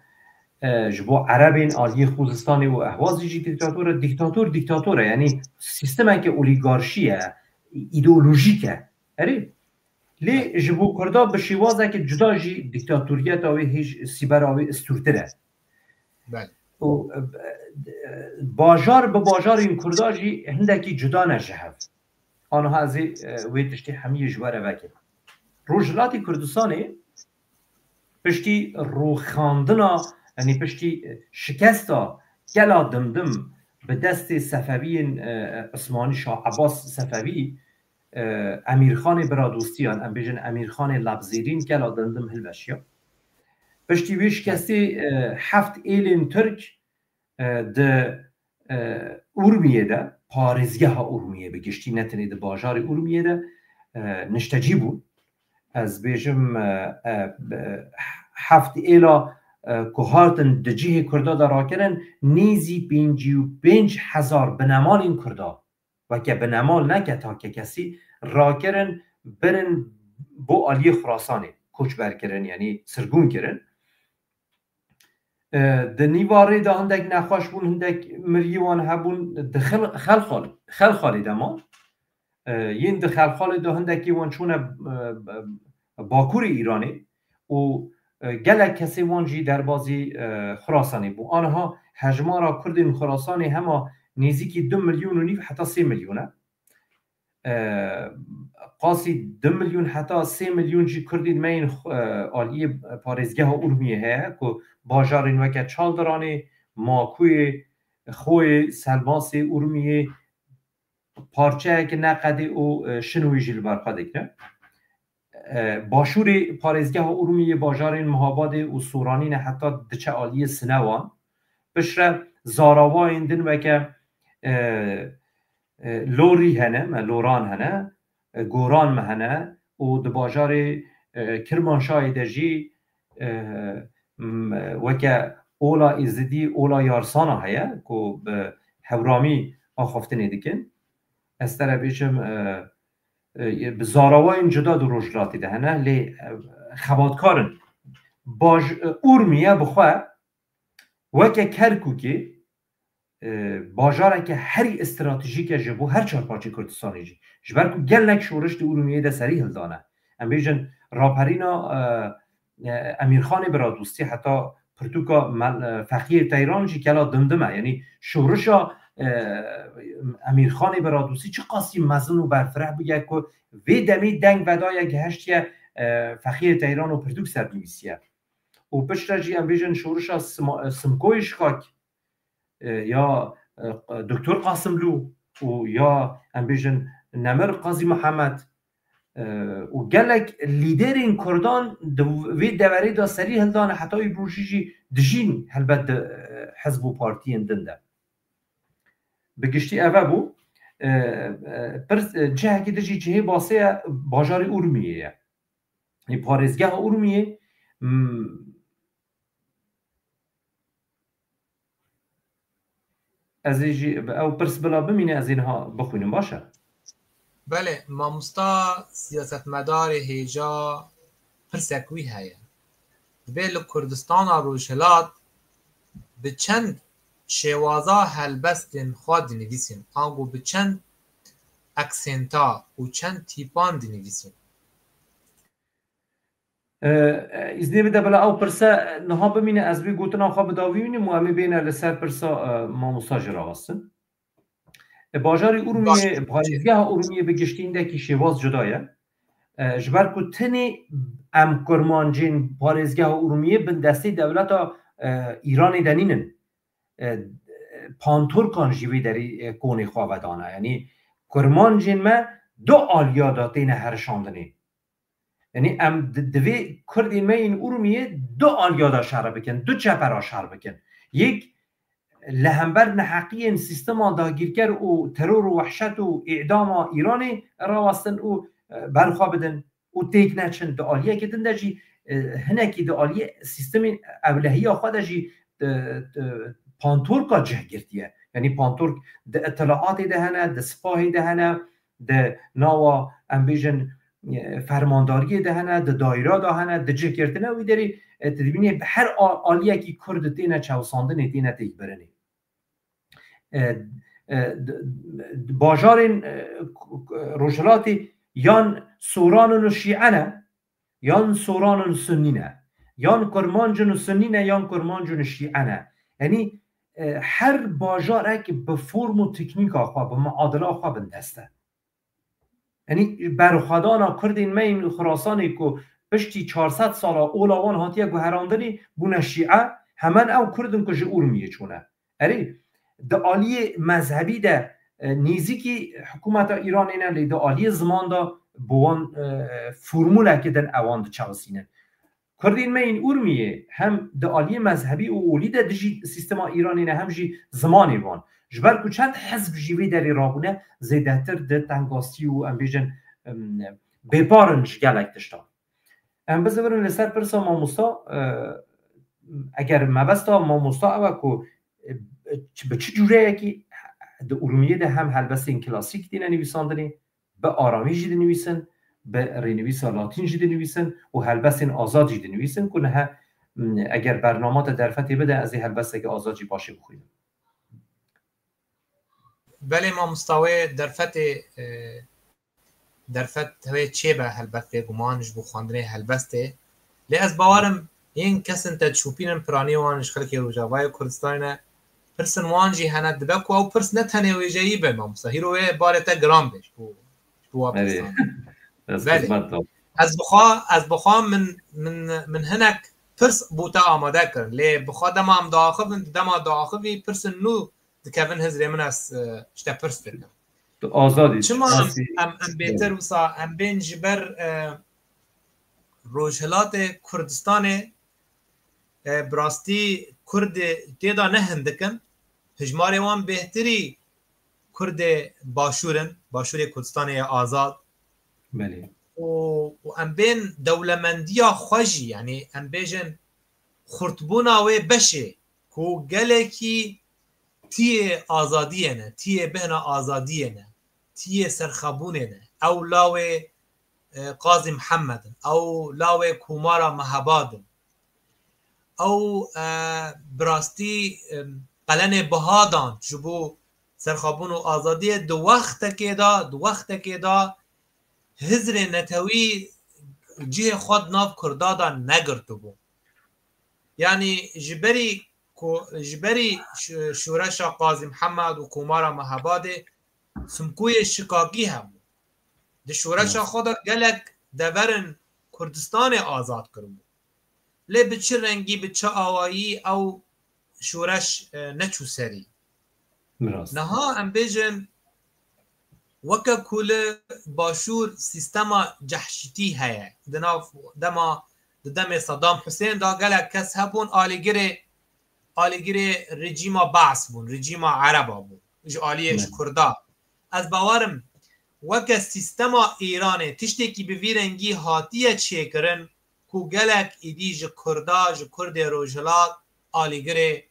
جبو عربین آلی خوزستانی و اهواز جی دیکتاتوره یعنی سیستم که اولیگارشیه ایدئولوژیکه اری لی جبو کردا به شیوازه که جدا جی دیکتاتوریت آوی هیچ سیبر آوی استورتره بله باجار به باجار این کردا جی هندکی جدا نجهف آنها از ویتشتی همی جواره وکه روجلاتی کردستانی پشتی روخاندنا یعنی پشتی شکستا گلا دمدم به دست صفوی عثمانی شاه عباس صفوی امیرخان برادوستیان ام بیجن امیرخان لبزیرین گلا دمدم هلوشیا پشتی ویش کسی 7 ایلین ترک ده اورمیه ده پارزگه ها اورمیه بگشتی نتنی ده باجار اورمیه ده نشتجی بود از بیجم 7 ایلا که هاتن دجیه کردا دا را کرن نیزی 55,000 بنمال این کردا و که بنمال نکه تا که کسی را کرن برن بو آلی خراسانی کوچ بر کرن یعنی سرگون کرن ده نیواره ده هندک نخواش بون هندک مریوان هبون ده خلخالی ده ما یین ده خلخالی ده هندکی وان چونه باکور ایرانی و گلک کسی وانجی در بازی خراسانی بو آنها هجمارا کردین خراسانی همه نزدیکی 2 میلیون و نیو حتی 3 میلیونه قاسی 2 میلیون حتی 3 میلیون جی کردین مین آلی پارزگاه اورمیه هست که باجارین وکه چال درانی ماکوی خوی سلماس اورمیه پارچه که نقده و شنوی جیل برقاده کنه باشور پارزگاه ارومیه باجارین مهاباد و سورانین حتی دچه آلی سنوان بشره زاراوین دن وکه لوری هنه لوران هنه گوران مهنه و ده باجار کرمانشاه دجی وکه اولا ازدی اولا یارسانا هیا که به هورامی آخفتنی دکن از طرف بیشم زاراوین جدا دو روجلاتی دهنه لی خباتکارن اورمیه بخواه وکه کرکو که باجاره که هر استراتژیک جبو هر چهار پارچه کردستانی جی جبر کو گلک شورش دی اورمیه ده سری هل دانه ام بیجن راپرینا امیرخان برادوستی حتی پرتوکا فقیه تهران جی کلا دمدمه، یعنی شورشا امیرخان برادوستی چه قاسی مزن و برفره بگه که وی دمی دنگ ودای که هشتیه فقیه تهران و پرتوک سر نویسیه و پشت جی ام بیژن شورشا سمکویش خاک یا دکتر قاسم لو و یا ام بیژن نمر قاضی محمد و گلک لیدرین کردان وی دوری دا سری هلدان حتی بروشیجی دجین هلبت حزب و پارتی اندنده بگشتی اوه بو جه که دجی جهه باسه باجار ارومیه یعنی پارزگاه ارومیه از او پرس بلا بمینه از اینها بخونیم باشه. بله مامستا سیاستمدار هیجا پرسکوی هیا دبیل کردستان روشلات به چند شوازا هلبستن خواد دنویسین آنگو به چند اکسنتا و چند تیپان دنویسین ازنی بده بلا او پرسه نها بمینه از بی گوتنا خواب داویونی مهمی بینه لسر پرسا مامستا جراغاستن باجار ارومیه پارزگاه ارومیه بگشتین ده که شواز جدایه جبر که تنی ام کرمانجین پارزگاه ارومیه بن دسته دولت ایران دنینن پانتورکان جیوی داری کونی خواهدانه یعنی کرمانجین ما دو آلیا داتین هر شاندنی یعنی ام دوی کردین ما این ارومیه دو آلیا دا شهر بکن دو چپرا شهر بکن یک لهمبر نحقی سیستم داگیرگر و ترور و وحشت و اعدام ایرانی راوستن و برخواه بدن و تیک نچن دا آلیه که دن دا جی هنکی دا آلیه سیستم اولهی خود جی پانتورکا جه گرتیه یعنی پانتورک دا اطلاعاتی ده هنه دا سپاهی ده هنه دا ناوا انبیجن فرمانداری ده هنه دا دایره ده هنه دا جه گرتنه وی داری تدبینی هر آلیه که کرد تینه چوساندن تینه تیک برنه باجار روشلاتی یان سوران و شیعه یان سوران و سنینه یان کرمانجن و سنینه یان کرمانجن و شیعه یعنی هر باجاره که به فرم و تکنیک آخوا به معادله آخوا بندسته یعنی برخوادانا کردین این خراسانی که پشتی 400 سال اولاوان هاتیه گوهراندنی بونه شیعه همان او کردن که جئور میه چونه اری ده آلی مذهبی ده نیزی که حکومت ایران اینه لی ده آلی زمان ده بوان فرموله که دن اوان ده چوسینه کردین این اورمیه هم ده آلی مذهبی و اولی ده دجی سیستم ایران اینه هم جی زمانی وان جبر که چند حزب جیوی داری رابونه زیده تر ده تنگاستی و امبیجن بپارنج گلک دشتا ام بذارن لسر پرسا ماموستا اگر مبستا ماموستا اوه که به چه جوره که ده ارومیه ده هم هلبست این کلاسیک دینه نویساندنی به آرامی جیده نویسن به رینویس لاتین جیده نویسن و هلبست این آزاد جیده نویسن که نه اگر برنامات درفتی بده از این هلبست اگه آزاد جی باشه بخویدن بله ما مستوی درفت هوی چه به هلبسته گمانش بو خواندنه هلبسته لی از باورم این کسن تدشوپینن پرانی وانش خلقی روجاوای کردستانه پرسن وانجی هنه دبکو او پرس نتنه ویجایی به مامسا هیروه بارتا گرام بش بو وابستان بله از بخوا من هنک پرس بوتا آماده کرن لی بخوا دما هم داخبی پرسن نو دکوین هزری من از شتا پرس بکنم آزادی چما ام بیتر وسا ام بین جبر روشلات کردستان براستی کرد تیدا نه هندکن هجماری وان بهتری کرد باشور کردستان آزاد بله و ام بین دولمندی خوشی یعنی ام بیجن خورتبونا و بشه کو گله کی تی آزادیه نه تی بهنا آزادیه نه تی سرخبونه نه او لاوه قاضی محمد او لاوه کومارا مهباد او براستی قلن بهادان جبو سرخبون و آزادی دو وقت که دا هزر نتوی جه خود ناف کردادا نگرتو بو یعنی جبری شورش قاضی محمد و کومارا مهاباد سمکوی شکاکی هم ده شورش خود گلک دورن کردستان آزاد کرد لی به چه رنگی به چه آوایی او شورش نچو سری نها ام بیجن وکا کل باشور سیستما جحشتی هیا دم صدام حسین دا گلک کس هبون آلیگیر رژیما بعث بون رژیما عربا بون آلیش کردا از باورم وکا سیستما ایرانه تشتی که به ویرنگی هاتیه چه کرن کو گلک ایدی ج کردا ج کرد روجلات آلیگیر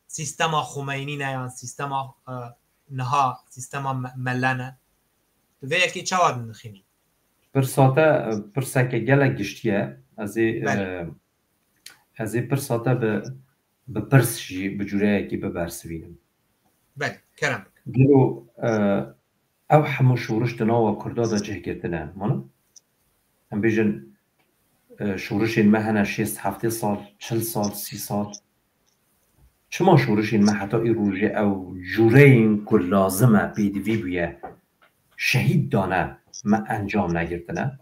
سیستما خمینی نیان سیستما نها سیستما ملنه و یکی چواد نخینی پرساته گلک گشتیه از پرساته به پرسشی به جوره که به برسوینم بله کرم دیرو او همو شورش دناو کردا دا جه گرتنه مانو هم بیجن شورش این مهنه 6-7 سال 40 سال 30 سال چما شورش این مه حتی ای روژه او جوره این که لازمه بیدوی بیه شهید دانه ما انجام نگرتنه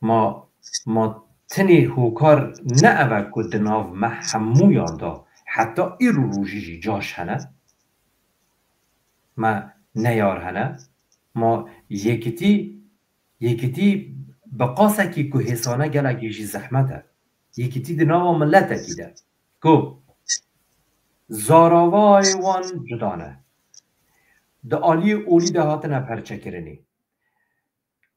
ما تنی هوکار نه اوه که دناو ما همو یاندا حتی ای روژه جاش هنه ما نیار هنه ما یکیتی بقاسه که حسانه گلگیشی زحمته یکیتی دناو ملت اکیده کو زاراوای وان جدانه ده آلی اولی ده هاتنه پرچه کرنی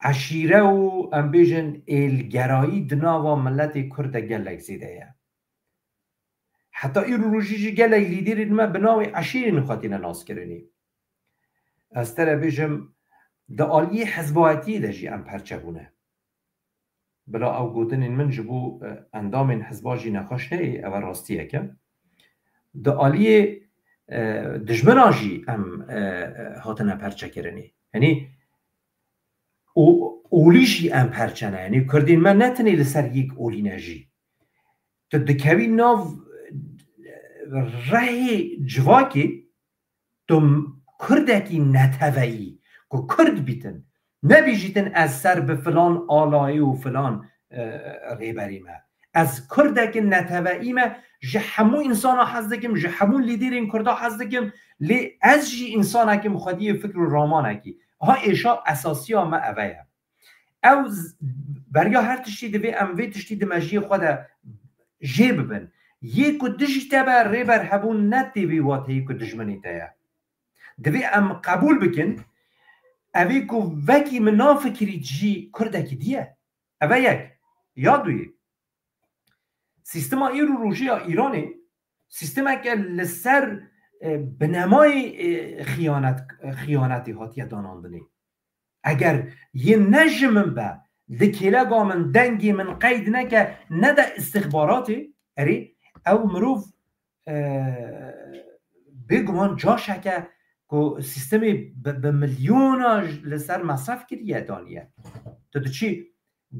عشیره و امبیجن ایلگرایی دناوا ملت کرد گلک زیده یه حتی ای رو روشیجی گلک لیدیر ما بناوی عشیره نخواتینه ناس کرنی از تره بیجم ده آلی حزبایتی ده جی ام پرچه بونه بلا او گوتن من جبو اندام حزباجی نخوش نه او راستیه که ده آلی دجمناجی ام هاتنه پرچه کرنی یعنی اولیشی ام پرچه نه یعنی کردین من نتنی لسر یک اولی نجی تو دکوی ناو ره جواکی تو کردکی نتوهی که کرد بیتن نبیجیتن از سر به فلان آلایی و فلان ریبریمه از کردک نتوهیمه جه همو انسان ها حز دکم جه همو لیدر این کرده حز دکم لی از جی انسان ها که مخوادی فکر و رامان ها کی ها ایشا اساسی ها ما اوه او بریا هر تشتی دوی اموی تشتی دو مجی خود جه ببن یک و دشتی تبا ریبر هبون نتیوی وات یک و دشمنی تایه دوی ام قبول بکن اوی که وکی منا فکری جی کردکی دیه اوه یک یادوی سیستم ای رو روژه ایرانی سیستم که لسر بنمای خیانتی هاتیه داناندنی اگر یه نجمن به دکیلگا من دنگی من قید نکه نده استخباراتی اری او مروف بگمان جاشه که سیستم به میلیوناج لسر مصرف کریه دانیه تو چی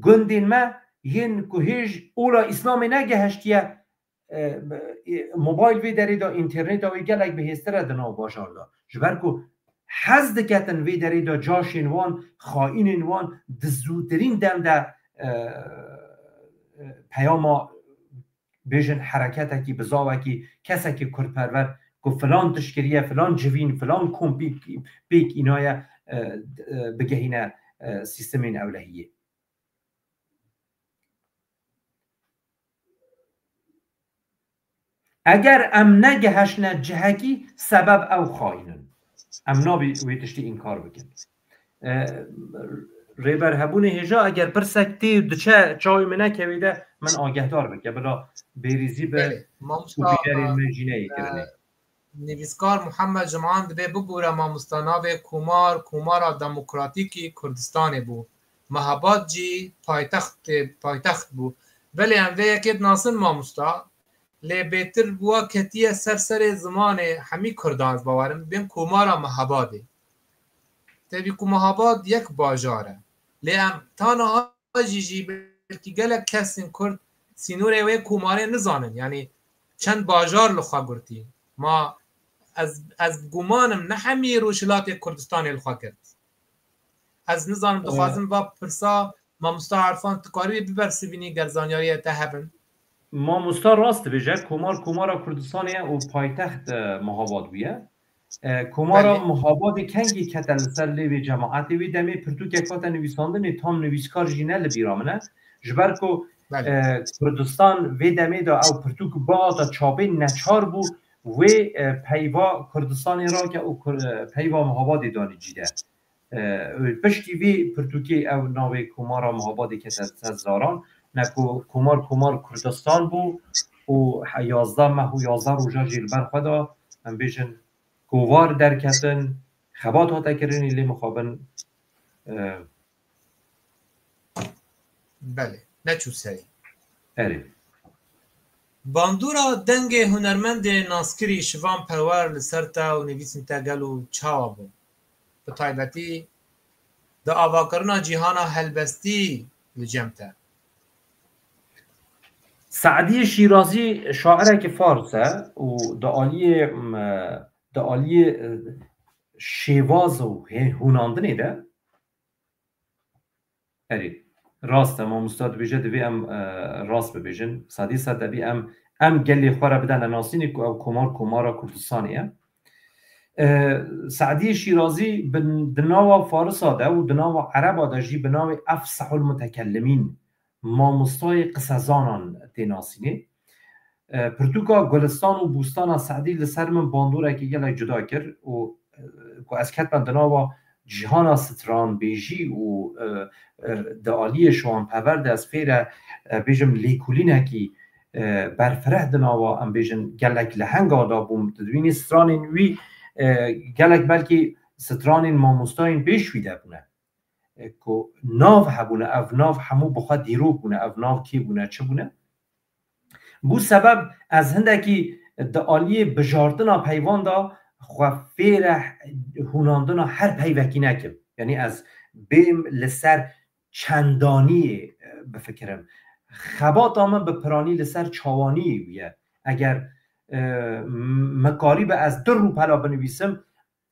گندین ما ین که هیچ اولا اسلامی نگه هشتیه موبایل وی داری دا اینترنت دا وی گلک به هستره دنا باشار دا جبر که حزد کتن وی داری دا جاشین وان خائین وان دزودرین دم دا پیاما بیشن حرکت کی بزاوه کی کسی که کرد پرور که فلان تشکریه فلان جوین فلان کن پیک اینای بگهینه سیستم این اولهیه اگر ام نگهش نه جهکی سبب او خائنن ام نابی ویتشتی این کار بکن ریبر هبون هجا اگر پرسکتی دچه چای منه کویده من آگهدار بکن بلا بیریزی به خوبیگر مجینه ای کرنه نویسکار محمد جمعان دبه بگوره ما مستناب کومارا دموکراتیکی کردستان بود مهاباد جی پایتخت بود ولی هم وی اکید ناسن ما مستا لی بیتر بوا کتیه سر زمان همی کردان باورم بیم کومارا مهاباده تبی که مهاباد یک باجاره لی هم تانها جیجی بلکی گلک کسین کرد سینوره و کوماره نزانن یعنی چند باجار لخوا گرتی ما از گمانم نه همی روشلات کردستان لخوا کرد از نظام دخوازم و پرسا ما مستعرفان تکاری ببر سبینی گرزانیاری تهبن ما مستا راست بجه کومارا کردستانیه و پایتخت مهاباد بیه کومارا مهاباد کنگی کتل سر لیوی جماعتی وی دمی پرتو که کات نویساندن تام نویسکار جینل بیرامنه جبر کو کردستان وی دمی دا او پرتو که با دا چابه نچار بو و پیوا کردستانی را که او پیوا مهابادی دانی جیده پشتی وی پرتو که او ناوی کومارا مهابادی که تزاران نکو کومار کردستان بو و 11 ماه و 11 روزا جیلبر خدا هم بیشن گوار درکتن خبات ها تکرین لی مخابن بله نچو سری اره باندورا دنگ هنرمند ناسکری شوان پرور لسرتا و نویسن تگلو چاوا بو به طایبتی دا آواکرنا جیهانا هلبستی لجمتا سعدی شیرازی شاعره که فارسه و دعالی شیواز و هوناندنی ده اری راسته ما مستاد بیجه دوی ام راست ببیجن سعدی سعدی ام گلی خوره بدن ناسینی او کومارا کردستانیه سعدی شیرازی دناوا فارسا ده و دناوا عربا ده جی بناوی افصح المتکلمین ما مستای قصزانان تیناسینی پرتوکا گلستان و بوستان سعدی لسر من باندوره که گله جدا کرد و از کتبن دناوا جهان ستران بیجی و دعالی شوان پورد از فیره بیجم لیکولینه که برفره دناوا ام بیجن گلک لحنگ آدا بوم تدوینی سترانین وی گلک بلکه سترانین ماموستاین بیشویده بونه که ناو هبونه او ناو همو بخواه دیرو بونه او ناو کی بونه چه بونه بو سبب از هنده که دعالی بجاردنا پیوان دا خواه فیره هوناندنا هر پیوکی نکم یعنی از بیم لسر چندانی بفکرم خبات آمن به پرانی لسر چاوانی بیه اگر مکاریب از 2 روپلا بنویسم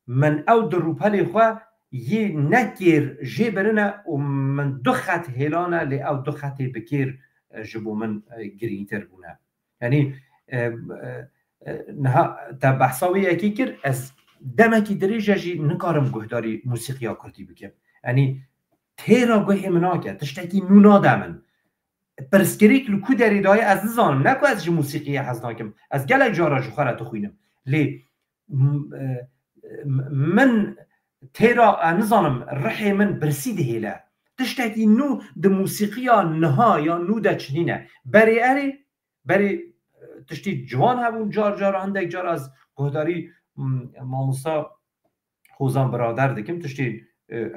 من او 2 روپلی خواه یه نکیر جه برنه و من 2 خط هیلانه لی او 2 خطی بکیر جبو من گرینتر بونه یعنی نه تا بحثاوی یکی کرد از دمکی دریجه جی نکارم گهداری موسیقی ها کردی بکم یعنی تیرا گوه مناکه تشتکی نونا دمن پرسکریک لکو دریدای از نزانم نکو از جی موسیقی حزناکم از گلک جارا جخوره تو خوینم لی من تیرا نزانم رحی من برسید هیله تشتکی نو ده موسیقی ها نها یا نو ده چنینه بری تشتی جوان هبون جار هندک جار از گهداری ماموسا خوزان برادر دکم تشتی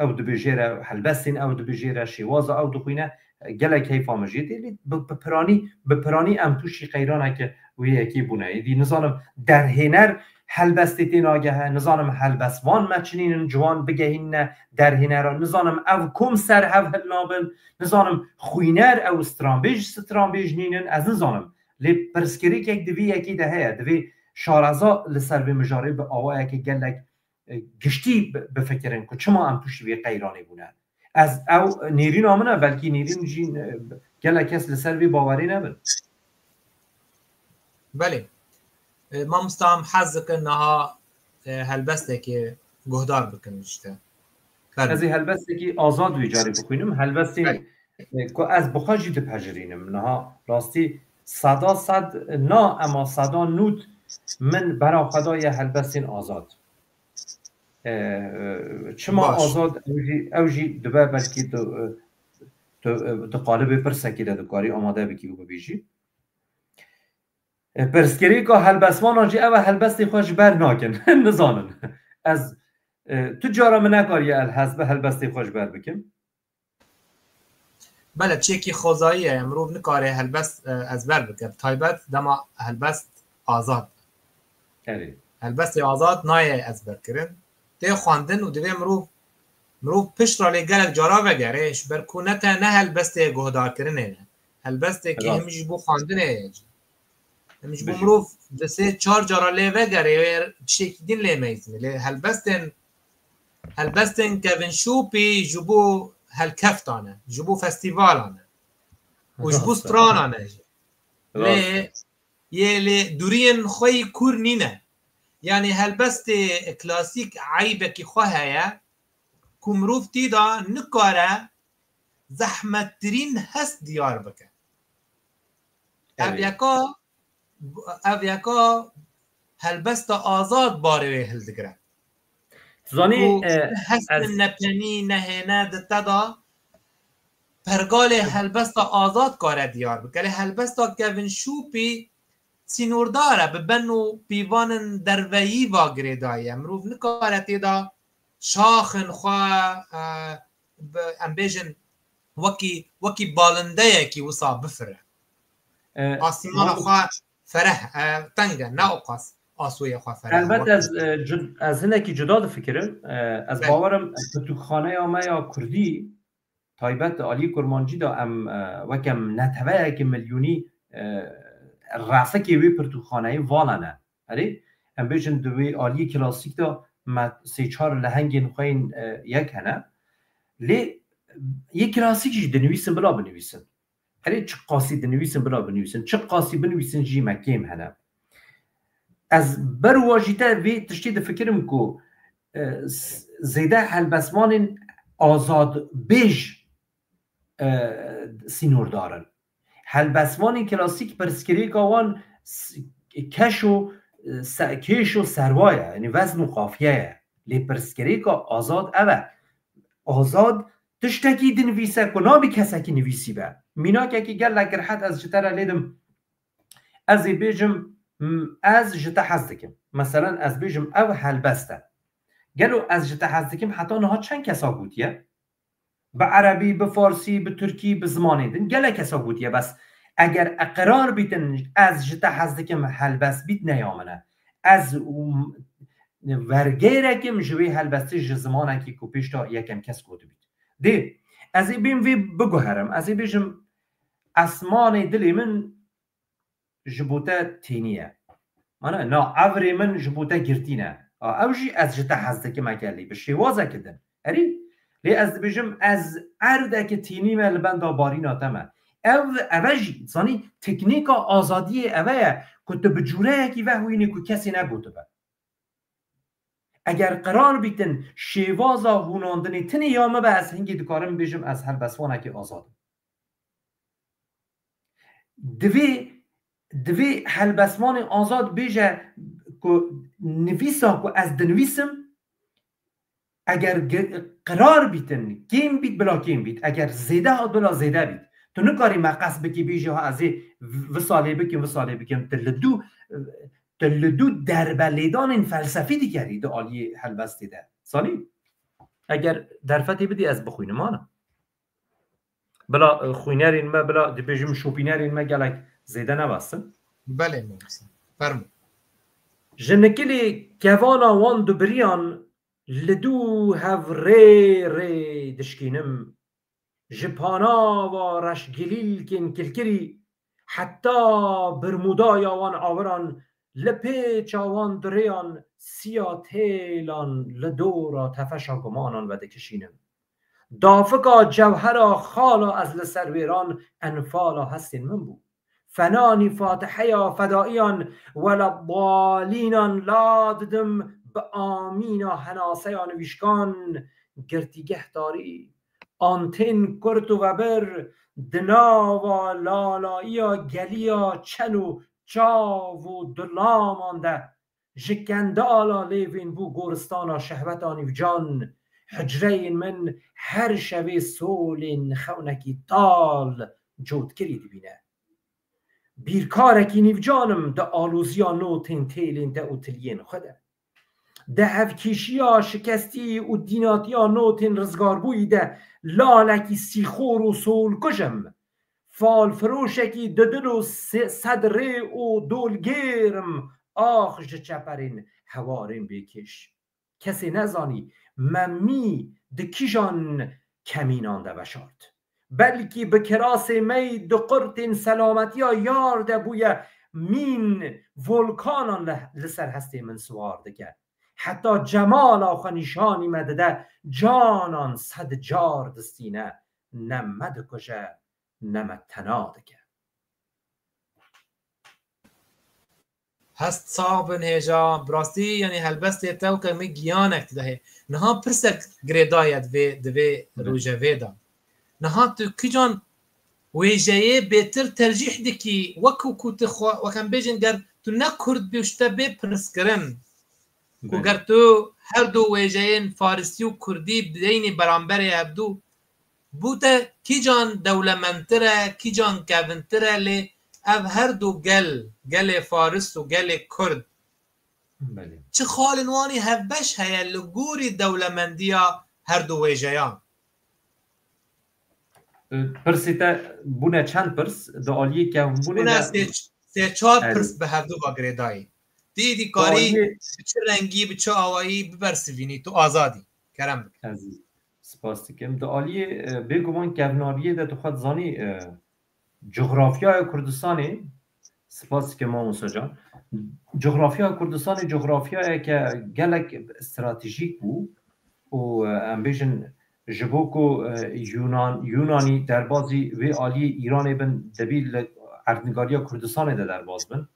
او دو بجیره حلبستین او دو بجیره شیواز او دو خوینه گلک حیفا مجید بپرانی ام توشی قیرانه که وی یکی بونه دی نظانم در هنر حلبستی تین آگه نظانم حلبسوان مچنین جوان بگهین در هنر نظانم او کم سر هف نابن نظانم خوینر او سترانبیج نینن از نظانم لی پرسکری که دوی یکی ده هیا دوی شارزا لسر به مجاره به آوائه که گلک گشتی بفکرن که چما هم توشی به قیرانی بونه از او نیرین آمنه بلکه نیرین جین گلک کس لسر به باوری نبن بله ما مستهم حز کنها هلبسته که گهدار بکنشته از هلبسته که آزاد ویجاری بکنیم هلبسته که از بخواجی ده پجرینم نها راستی صد نا اما صدا نود من برا خدای هلبستین آزاد چما آزاد اوجی دبه بلکی دو قالب پرسکی ده دکاری آماده بکی و ببیجی پرسکری که هلبسوان آجی او هلبستی خوش بر ناکن نزانن از تو جارا من نکاری هلبستی خوش بر بکن بله چیکی خوزایی امروز نکاره هلبست از بر بکن تایبت دما هلبست آزاد هلبست آزاد نای از بر کرن ده خواندن و دوی امروز مروف پشت را لگلک جارا وگرش برکونتا نه هلبسته گهدار کرنه هلبسته که همیش بو خواندنه همیش بو مروف دسته 4 جارا لی وگره چیکیدین لی میزنه لی هلبستن که ونشوپی جبو هالكفتانه جبو فستيفالانه وجبو سترانانه لی يلي دورين خوي كورنينه يعني هالبست كلاسيك عيبك خوهايا كمروف تيدا نكاره زحمت ترين هست ديار بك اوياكا هالبست آزاد باره هلدگره زانی هست نپنی نهینه دتدا پرگال هلبستا آزاد کاره دیار بکره هلبستا که شوپی سینورداره ببنو پیوان درویی واگره دایه مروف نکاره تیدا شاخن خواه امبیجن وکی بالنده کی وصا بفره آسیمان خواه فره تنگه نه اقاس آسوی خواه فره البته از اینه که جدا فکرم از باورم تو خانه ما یا کردی تایبت آلی کرمانجی دا ام وکم نتوه که میلیونی راسته که وی پر تو خانه والانه اره ام بیشن دوی آلی کلاسیک دا ما 3-4 لهنگین خوین یک هنه لی یک کلاسیک دنویسن بلا بنویسن اره چه قاسی دنویسن بلا بنویسن چه قاسی بنویسن جی مکیم هنه از برواجیته وی تشتید فکرم که زیده هلبسمان آزاد بیج سینور دارن هلبسمان کلاسیک پرسکری کاوان کش و سروایه یعنی وزن و قافیه لی پرسکری که آزاد آزاد تشتکی دنویسه که نابی کسکی نویسی به مینا که گل لگر حد از جتر لیدم از بیجم از جتا حزدکم مثلا از بیجم او هلبسته گلو از جتا حزدکم حتی نها چند کسا گوتیه به عربی به فارسی به ترکی به زمانی دن گله کسا گوتیه بس اگر اقرار بیتن از جتا حزدکم هلبست بیت نیامنه از ورگیره که مجوی هلبسته جزمانه که کپیش تا یکم کس گوته بیت دی از این بیم وی بگوهرم از این بیجم اسمان دلی من جبوته تینیه مانا نا عوری من جبوته گرتینه او جی از جتا حزدکم اکلی به شیوازه کدن اری لی از بیجم از عرده که تینی ملبنده باری ناتمه او جی زانی تکنیک آزادی اوه که تو بجوره که وحوینی که کسی نگوته به اگر قرار بیتن شیوازا هوناندنی تنی یامه به از هنگی دکارم بیجم از هر بسوانه که آزاده دوی هلبسمان آزاد بیجه که نویسا که از دنویسم اگر قرار بیتن کیم بیت بلا کیم بیت اگر زیده ها بلا زیده بیت تو نکاری مقص بکی بیجه ها از وصاله بکیم تلدو دربلیدان این فلسفی دیگری دو آلی هلبستی ده سالی اگر درفتی بدی از بخوینه مانا بلا خوینرین ما بلا دی بیجم شوپینرین ما گلک زیده نبستن بله محسن فرمو جنکلی کوانا وان دو بریان لدو هف ری دشکینم جپانا و رشگلیل کن کلکری حتی برمودا یاوان آوران لپی چاوان دریان سیا تیلان لدورا تفشا گمانان و دکشینم دافقا جوهرا خالا از لسرویران انفالا هستین من بود فنانی فاتحه یا فدائیان ولضالینان لاددم به آمینا هناسه یا نویشکان گرتیگه داری آنتین کرد و بر دنا و لالایی گلیا چنو چاو و دلا مانده جکندالا لیوین بو گورستانا شهوتانی و جان حجره من هر شوی سولین خونکی تال جود کرید بینه بیرکارکی نیو جانم ده آلوزیا نوتین تیلین ده اوتلین خوده ده هفکیشیا شکستی و دیناتیا نوتین رزگاربوی ده لالکی سیخور و سول کشم فال فروشکی ددل و صدره و دولگیرم آخ چپرین هوارین بکش کسی نزانی ممی دکیجان کمینان ده بشارد بلکی به کراس می دو قرط سلامتی ها یارده بوی مین ولکانان لسر هسته من سوارده که حتی جمال آخه نشانی مدده جانان صد جار دستینه نمد کشه نمد تناده که هست صابن هجا براستی یعنی هلبست تو که می گیانک ده نها پرسک گریدایت و دوی روژه ویدا نها تو کجان ویجهی بهتر ترجیح دکی وکو کوت وکم بیجن گر تو نکرد بیشتر به پرس کرن کو گر تو هر دو ویجهین فارسی و کردی بدین برانبری هبدو بوده کی جان دولمنتره کی جان کونتره لی او هر دو گل فارس و گل کرد بله چه خال نوانی هفبش هیا لگوری دولمندیا هر دو ویجهیان پرسیتا بونه چند پرس دعالیه که بونه سه چهار پرس به هر دو با گریدایی دیدی کاری به چه رنگی به چه آوایی ببرسوینی تو آزادی کرم بکن عزیز سپاس دیگم دعالیه بگوان گوناریه ده تو خود زانی جغرافیای کردستانی سپاس که ما موسا جان جغرافیای کردستانی جغرافیایی که گلک استراتژیک بود و امبیشن جبوکو یونانی در بازی و عالی ایران بن دبیل اردنگاری کردستان ده در باز بن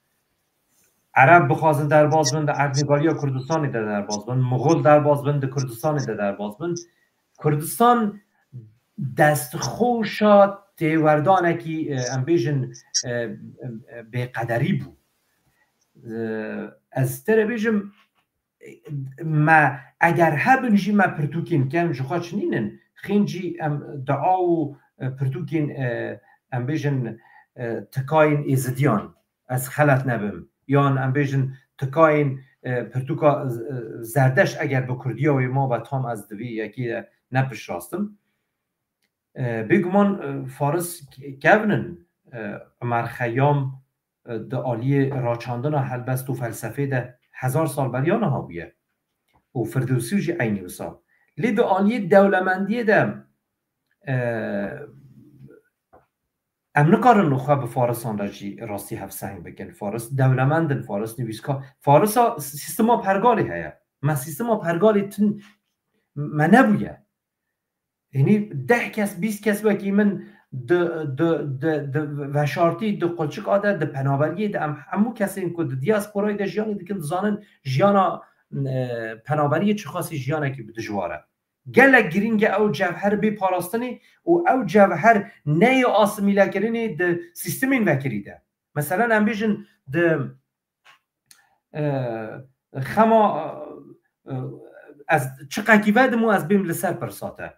عرب بخوازن در باز بن ده اردنگاری کردستان ده در باز بن مغول در باز بن ده کردستان ده در باز بن کردستان دست خوشا تیوردانه کی امبیشن به قدری بود از تر بیشم ما اگر هبنجی ما پرتوکین کم جخاش نینن خینجی دعا و پرتوکین امبیشن تکاین ایزدیان از خلط نبم یان امبیشن تکاین پرتوکا زردش اگر به کردیا و ما و تام از دوی یکی نپش راستم بگمان فارس گونن عمر خیام ده آلی راچاندن هلبست و فلسفه ده 1000 سال بریانه ها بیه و فردوسی جی عینی بسا لی ده آلی دولمندی ده ام نکارن نخواه به فارسان را جی راستی هفت سنگ بکن فارس دولمندن فارس نویسکا فارس ها سیستما پرگالی هیا ما سیستما پرگالی تن ما نبویه یعنی 10 کس 20 کس وکی من و شارتی د قلچک آده د پناوری د همو کسی این که د دیاسپورای د جیانی دکن زانن جیانا پناوری چه خاصی جیانه که بدجواره گلک گرینگ او جوهر بی پاراستنی و او جوهر نی آسمیله کرنی د سیستم این وکریده مثلا هم بیشن د خما از چه قیوه مو از بیم لسر پرساته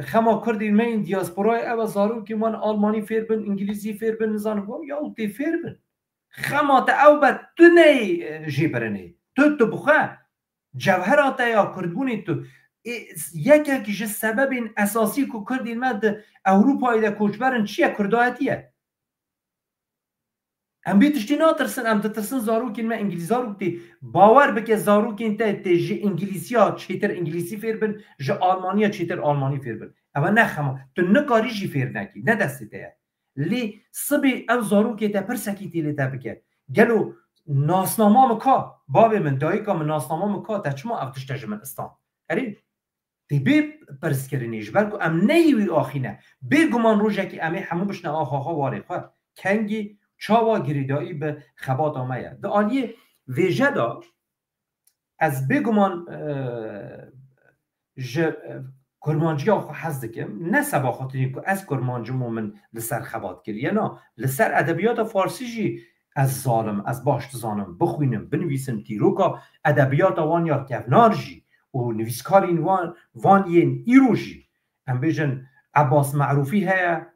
خما کردین من دیاسپورای او زارو که من آلمانی فیر بن انگلیسی فیر بن نزان یا تی فیر بن خما تا او بد تو نی جیبرنی تو بخواه جوهرات یا کردبونی تو یکی که سبب این اساسی که کردین من اروپایی ده کوچبرن چیه کردایتیه ام بیتشتی ناترسن ام تترسن زاروکین ما انگلیسی زاروکی باور بکه زاروکین تا جی انگلیسی ها چیتر انگلیسی فیر بن جی آلمانی ها چیتر آلمانی فیر بن اما نخما تو نکاری جی فیر نکی ندستی تایه لی صبی او زاروکی تا پرسکی تیلی تا بکه گلو ناسنامه مکا باب من دایی که من ناسنامه مکا تا چما او تشتاج من استان اری تی بی پرس کرنیش بلکو ام نیوی آخینه بی گمان روژه که امی همو بشنه آخاها واری خواه کنگی چاوا گریدایی به خبات آمایه ده آلیه ویژه دا از بگمان کرمانجی ها خو حز دکم نه سبا خاطرین که از کرمانجی من لسر خبات گریه نه لسر ادبیات فارسی جی از ظالم از باشت زانم بخوینم بنویسم تیروکا ادبیات وان یا کفنار جی و نویسکارین وان ین ایرو جی هم بیجن عباس معروفی هیا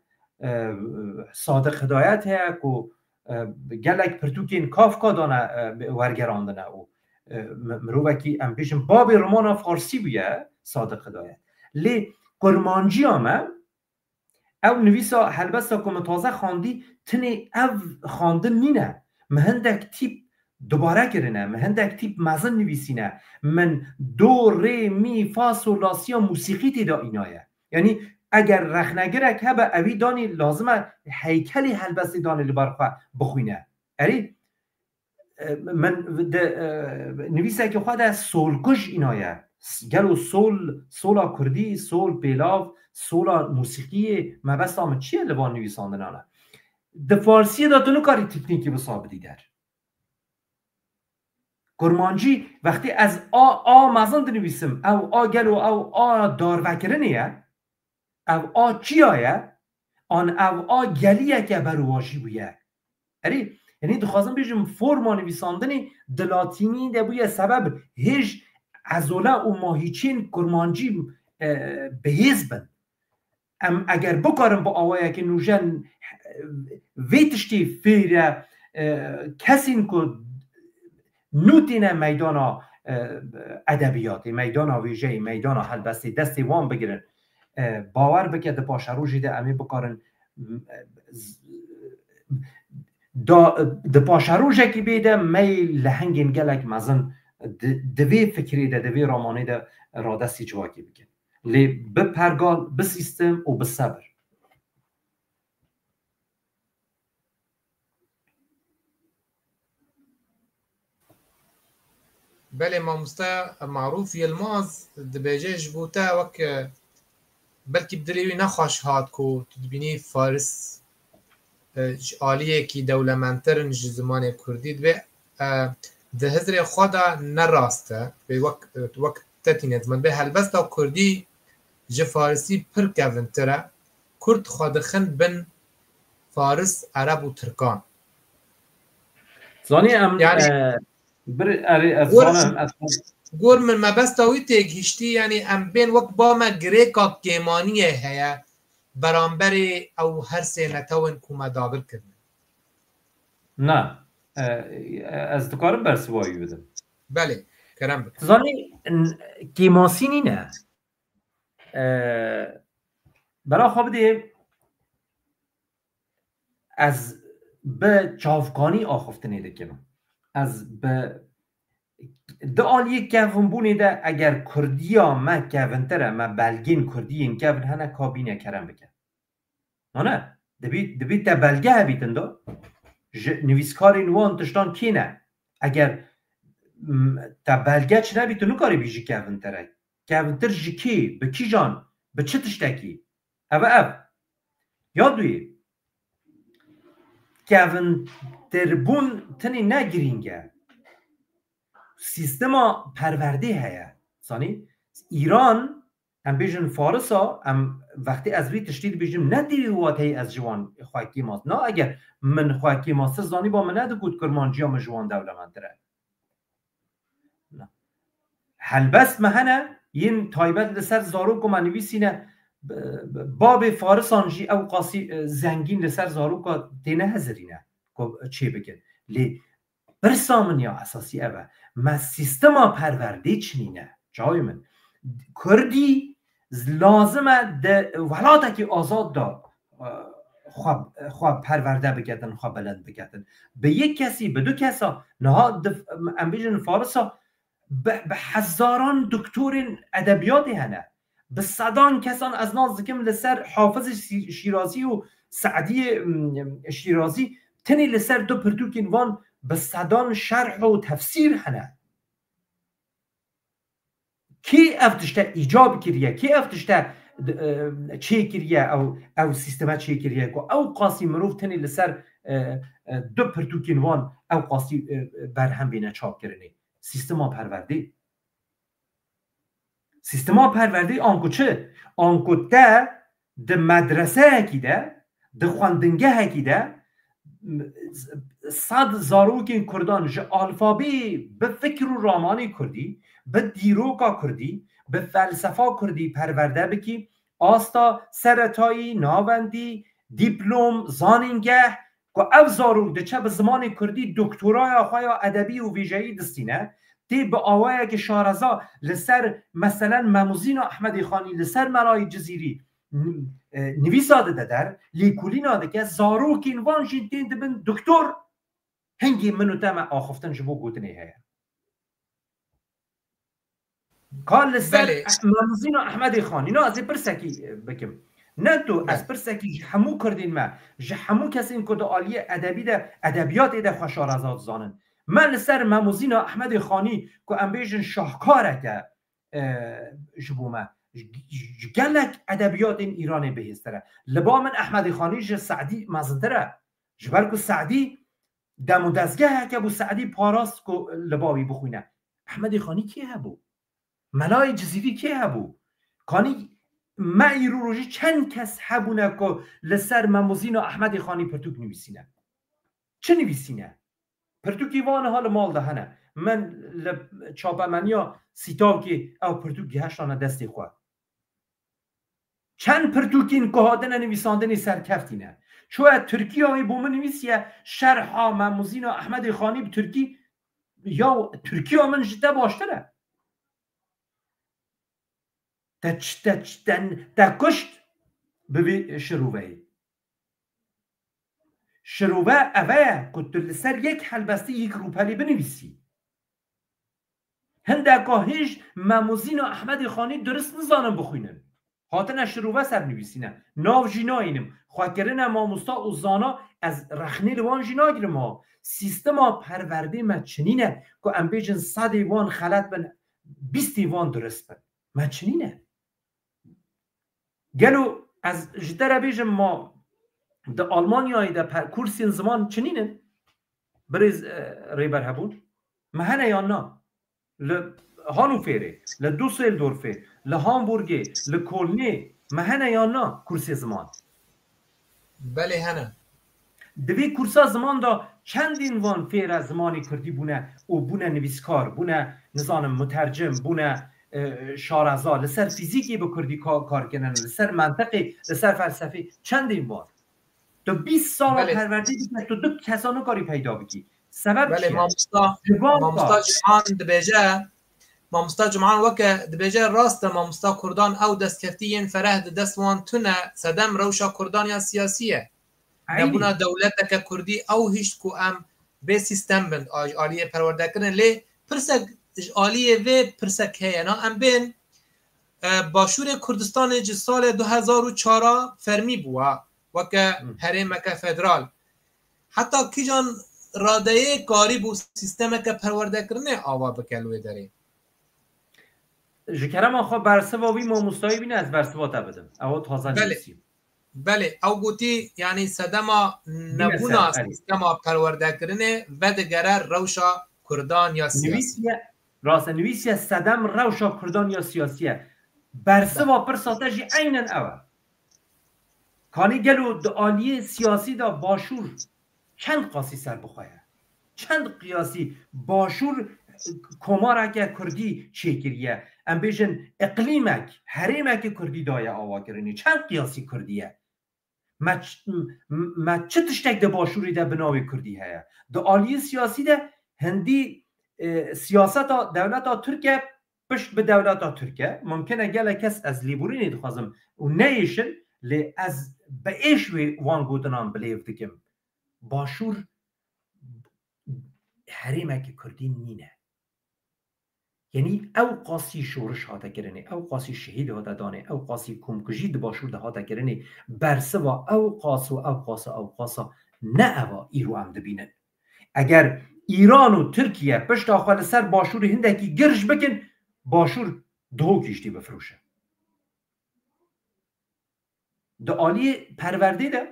صادق هدایت هیا که گلک پرتوکین کافکا دانه ورگراندنه و مروبکی ام بیشم باب رمان فارسی بیه صادق هدایت لی کرمانجی آمه او نویسا هلبستا که تازه خواندی تنی او خواندن مینه مهندک تیپ دوباره کرنه من هندک تیپ مزن نویسینه من دو ری می فا سول لا سی موسیقی تیدا اینایه یعنی اگر رخنگرک هبه اوی دانی لازمه هیکلی هلبستی دانی لبرخوا بخوینه اری من نویسه که خود سولکش اینایه گلو سولا کردی سول پیلاو سولا موسیقی مبست آمد چیه لبان نویساندنانه ده فارسی دا دونو کاری تکنیکی بسابدی در کرمانجی وقتی از آ مزن دنویسم او آ گلو او آ دار وکرنیه او آ چی آیه آن او آ گلیه که برواجی بویه اری یعنی دخوازم بیشم فرما نویساندنی دلاتینی ده بویه سبب هیچ ازولا و ماهیچین کرمانجی بهیز بند اگر بکارم با آوائه که نوشن ویتشتی فیره کسین که نوتینه میدان ادبیاتی میدان ویژه میدان حلبستی دستی وان بگیرن باور بکرده پاش روشی ده امی بکارن ده پاش روشه که بیده می لحنگین گلک مزن دوی فکری ده دوی رامانه ده را دستی جواکی بکن لی بپرگال بسیستم و بصبر بله ماموستا معروف یلماز دبیجش بوتا وک بلکی بدلیوی نخواش هات کو تدبینی فارس عالیه کی دولمنترن زمان کردی به ده هزر خدا نراسته به وقت تتینت من به هلبستا کردی ج فارسی پر کونتره کرد خادخن بن فارس عرب و ترکان زانی ام یعنی گور من مبستاوی تگیشتی یعنی ام بین وقت با ما گریکا گیمانیه هیا برانبری او هر سه نتاون کوما داگر کردن نه از دکارم برسوایی بدم بله کرم بکن زانی گیماسینی نه برای خواب ده از به چافکانی آخفتنی دکنم از به دعالی کفن بونی ده اگر کردی ها ما کفنتره ما بلگین کردی این کفن هنه کابینه کرم بکن نه دبید ده بلگه هبیتن دا نویسکاری نوان تشتان کی نه اگر تا بلگه چه نبیتن نو کاری بیجی کفنتره کفنتر جی کی به کی جان به چه تشتکی او یاد دوی کفنتر بون تنی نگرینگه سیستما پرورده هیا سانی ایران هم بیشن فارسا هم وقتی از روی تشدید بیشن ندیوی واتی از جوان خواهی ماست نه اگر من خواهی ماست زانی با من نده بود کرمانجی هم جوان دولمند داره هلبست مهنه این تایبت لسر زارو که من نویسینه باب فارسانجی او قاسی زنگین لسر زارو که دینه هزرینه که چه بگن لی برسامن یا اساسی اوه ما سیستما پرورده چنینه جای من کردی لازمه ده ولاته که آزاد دا خواب پرورده بگردن خواب بلند بگردن به یک کسی به دو کسا نه امبیجن فارسا به هزاران دکتور ادبیاتی هنه به صدان کسان از نازکم لسر حافظ شیرازی و سعدی شیرازی تنی لسر دو پرتوکین وان به صدان شرح و تفسیر هنه کی افتشته ایجاب کریه کی افتشته چه کریه او سیستما چه کریه او قاسی مروف تنی لسر دو پرتوکین وان او قاسی برهم بینه چاپ کرنه سیستما پرورده سیستما پرورده آنکو چه؟ آنکو ده مدرسه هکی ده خواندنگه هکی ده صد زاروکین کردان جه الفابی به فکر و رامانی کردی به دیروکا کردی به فلسفا کردی پرورده بکی آستا سرطایی ناوندی دیپلوم زانینگه که او زاروک ده چه به زمان کردی دکترای آخوای ادبی و ویژه‌ای دستینه تی به آوائه که شارزا لسر مثلا مموزین و احمدی خانی لسر مرای جزیری نویساده ده در لیکولی ناده که زاروکین وانشین تین دبن دکتر هنگی منو تم آخفتن جبو گوتنی هیا کار لسر ماموزین احمد خان اینا از پرسکی بکم نه تو از پرسکی همو کردین ما همو کسی این کد عالی ادبی ده ادبیات ده خوشار آزاد زانن من لسر ماموزین احمد خانی که امبیجن شاهکاره که جبومه گلک ادبیات این ایران بهستره لبا من احمد خانی ج سعدی مزندره جبر که سعدی دم و دزگه که بو سعدی پاراست که لباوی بخوینه احمد خانی کی هبو ملای جزیری کی هبو کانی معی رو روژی چند کس هبونه که لسر مموزین و احمد خانی پرتوک نویسینه چه نویسینه پرتوکی وان حال مال دهنه من چاپه منیا سیتاو که او پرتوک گهشتانه دستی خواه چند پرتوکین که هادن نویساندن سرکفتینه چوه ترکی هایی بومن نویسیه شرحا مموزین و احمد خانی به ترکی یا ترکی ها من جده باشتره تا کشت ببی شروعه اوه کت لسر یک حلبسته یک روپلی بنویسی هنده که هیچ مموزین و احمد خانی درست نزانم بخوینن هاتن شروعه سر نویسینه ناو جینا اینم خواه کرنه ماموستا و زانا از رخنه لوان جینا گیرم ها سیستم ها پرورده ما چنینه که امبیجن 100 وان خلط بن 20 وان درست بن ما چنینه گلو از جدر بیجم ما در آلمانیایی در کورسین زمان چنینن بریز ریبر هبون مهنه یا نه لهانوفره لدوسلدورفه لهامبورگه لکولنه مهنه یا نه کورسی زمان بله هنه دوی کورسا زمان دا چندین وان فیر زمانی کردی بونه او بونه نویسکار بونه نظام مترجم بونه شارزا لسر فیزیکی بکردی کار کنن لسر منطقی لسر فلسفی چندین وان تو 20 سال بله. پروردی دیگه تو دو کسانو کاری پیدا بکی سبب بله چیه؟ مامستا جمعان دبیجه مامستا جمعان وکه دبیجه راست مامستا کردان او دستکفتین فرهد دستوان تونه صدم روشا کردان یا سیاسیه نبونا دولت که کردی او هیچ کو ام به سیستم بند آلیه پرورده کنن لی پرسک آلیه و پرسک هینا ام بین باشور کردستان جه سال 2004 فرمی بوا وکه حریم که فدرال حتی کی جان راده کاری بو سیستم که پرورده کرنه آوا بکلوه داره جکرم آخوا برسه واوی ماموستایی بینه از برسه واتا بدم او تازه نیستیم بله او گوتی یعنی صدما نبونا سیستم پرورده کرنه و دگره روشا کردان یا سیاسی راست نویسی صدم روشا کردان یا سیاسیه برسه و پرساتجی اینن اوه کانی گلو دعالیه سیاسی دا باشور چند قاسی سر بخواه چند قیاسی باشور کمارک کردی چیکریه ام بیشن اقلیمک حریمک کردی دای آوا کرنی چند قیاسی کردیه ما چه تشتک ده باشوری ده بناوی کردی هیا دعالیه سیاسی ده هندی سیاست دولت ترکیه پشت به دولت ترکیه ممکنه گله کس از لیبوری ندخوازم و نیشن لی از به ایشوی وان گودنان بلیف دکم باشور حریمه که کردی نینه یعنی او قاسی شورش هاته کرنه او قاسی شهید هاته دانه او قاسی کمکجید باشور ده هاته کرنه برسه و او قاسا نه او ایرو هم دبینن اگر ایران و ترکیه پشت آخوال سر باشور هنده که گرش بکن باشور دو کشتی بفروشه دعالی پرورده ده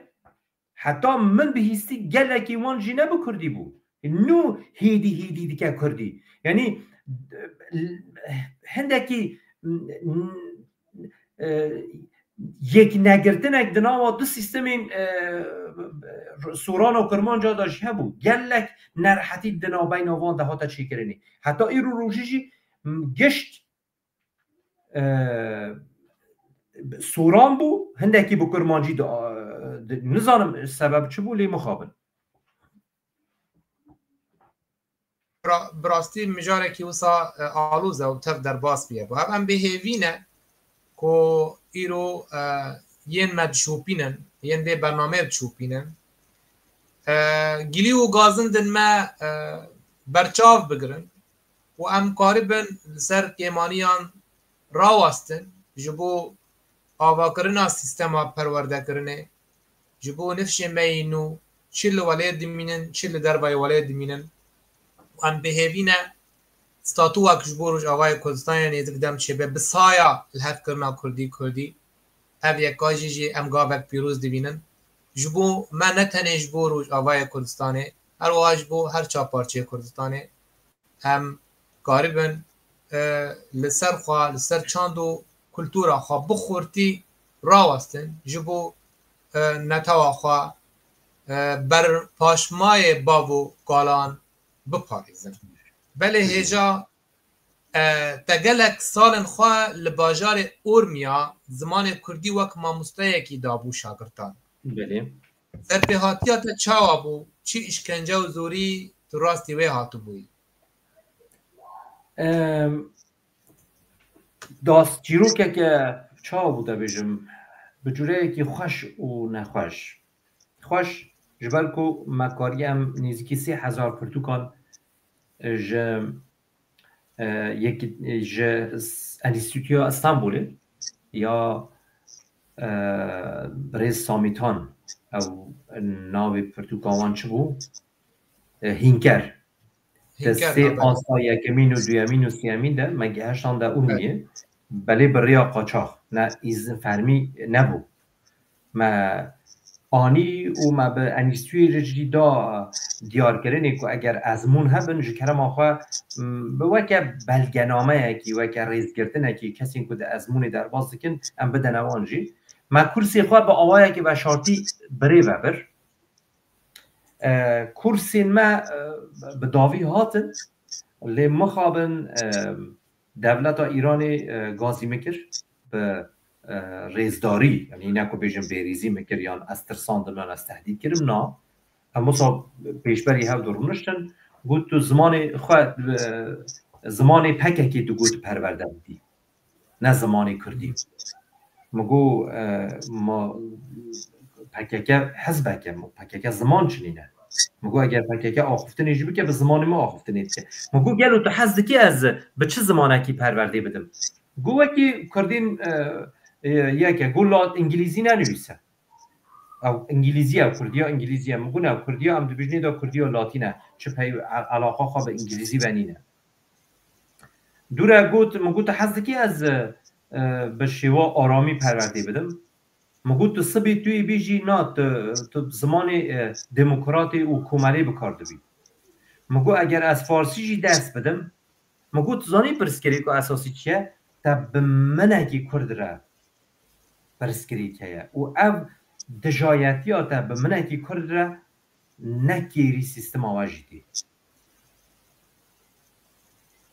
حتی من بهیستی گلکی وان جینه بکردی بود نو هیدی دی که کردی یعنی هندکی یک نگرتنک دناوا دو سیستم سوران و کرمانجا داشته بود گلک نرحتی دنا بین وان ده هاتا چی کرنی حتی ایرو روشیشی گشت سوران بو هندکی بو کرمانجی نزانم سبب چه بو لی مخابن براستی مجاره که وسا آلوزه و تف در باس بیه بو هم بهیوینه که ایرو ین مد شوپینن ین به برنامه شوپینن گلی و گازندن ما برچاو بگرن و ام قاربن سر کیمانیان راوستن جبو آواکرنا سیستما پرورده کرنه جبو نفش مینو چل ولید دمینن چل دربای ولید دمینن و ام بهوینه ستاتوها کجبوروش آقای کردستان نیزک دم چه به بسایا الهف کرنا کردی هف یک کاجی ام گاوک پیروز دبینن جبو ما نتنه جبوروش آقای کردستانه هر واجبو هر چاپارچه کردستانه هم قاربن لسر خواه لسر چاندو کلتورا خواه بخورتی راوستن جبو نتاوا خواه بر پاشمای بابو گالان بپاریزن بله هجا تگلک سالن خواه لباجار اورمیا زمان کردی وک ماموستای کی دابو شاگردان بله در پیهاتیات چاوا بو چی اشکنجه و زوری تو راستی وی هاتو بوی داست چیروکه که چا بوده بجم بجوره که خوش و نخوش خوش جبال کو مکاریم نزدیکی 3000 پرتوکان یک انستیتویا استانبولی یا رئیس سامیتان او ناوی پرتوکاوان چه بو هینکر دسته آسا یکمین و دویمین و سیمین ده مگه هشتان ده ارومیه بله بریا قاچاق نه ایزن فرمی نبو ما آنی و ما به انیستوی رجلی دا دیار کرنه که اگر ازمون هبن جکرم آخوا به وکه بلگنامه اکی وکه ریز گرتن اکی کسی که ده ازمون در باز دکن ام بدن اوانجی ما کرسی خواه به آوائه که به شارتی بره وبر کرسین ما به داوی هاتن لی مخابن دولت ایران گازی مکر به ریزداری یعنی اینا که بیشتر بیریزی میکر یا از ترساندن از تهدید کردم نه اما صاب پیشبری هم درونشتن گفت تو زمان پکه که تو گفت پرورده بودی نه زمان کردی مگو ما پکه حزبه که پکه زمان چنینه مگو اگر پکه آخفته نیجی که به زمان ما آخفته نیست مگو گلو تو حزدکی از به چه زمانه کی پرورده بدم گوه که کردین یکی گولات انگلیزی ننویسه او انگلیزی او کردیا انگلیزی مگو نه کردیا هم دبیجنی دا کردیا لاتینه چه پی علاقه خواه به انگلیزی بنینه دوره گوت مگو تو حزدکی از به شیوا آرامی پرورده بدم مگو تو سبی توی بیجی نه تو زمان دموکراتی و کمالی بکارده بی مگو اگر از فارسی جی دست بدم مگو تو زانی پرسکری که اساسی چیه تا به منهی کرد را پرسکری که و او دجایتی ها تا به منهی کرد را نکیری سیستم آواجیدی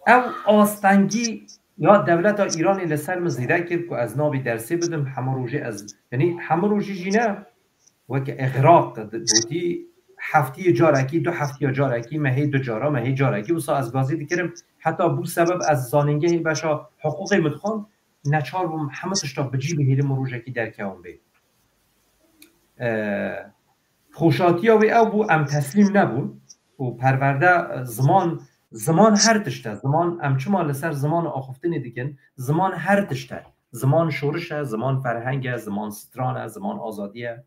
او آستانگی یا دولت ایران لسر مزیده کرد که از نابی درسی بدم همه روژه از یعنی همه روژه جینه وکه اغراق بودی هفتی جارکی دو هفتی جارکی مهی دو جارا مهی جارکی وسا از گازی دیکرم حتی بو سبب از زاننگه بشا حقوق مدخان نچار بوم همه تشتا بجی به هیل مروژکی در که اون بی خوشاتی ها او بو ام تسلیم نبون و پرورده زمان هر تشته زمان امچما لسر زمان آخفتنی دیگن زمان هر تشته زمان شورشه زمان فرهنگه زمان سترانه زمان آزادیه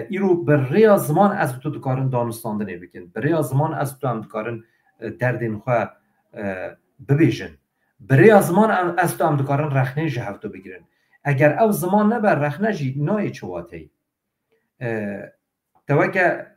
ایرو برای زمان از تو دکارن دانستاندنه بکن برای زمان از تو هم دکارن دردین خواه ببیجن برای زمان از تو هم دکارن رخنه جهفتو بگیرن اگر او زمان نبر رخنه جی نای چواتی توکه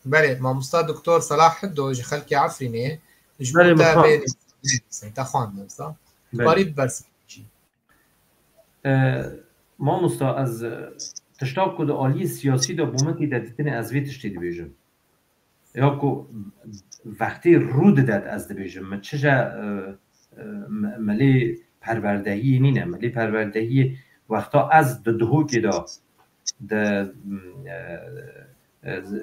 بله ماموستا دکتر صلاح حدو خلکی عفرینه بله جبوتا بین انت خواندم صح؟ قریب برس ماموستا از تشتاق کد آلی سیاسی دا بومتی در دیتن از وی تشتی دی بیجم یا کو وقتی رود داد از دبیجم من چجا ملی پروردهی نینه ملی پروردهی وقتا از دهو که دا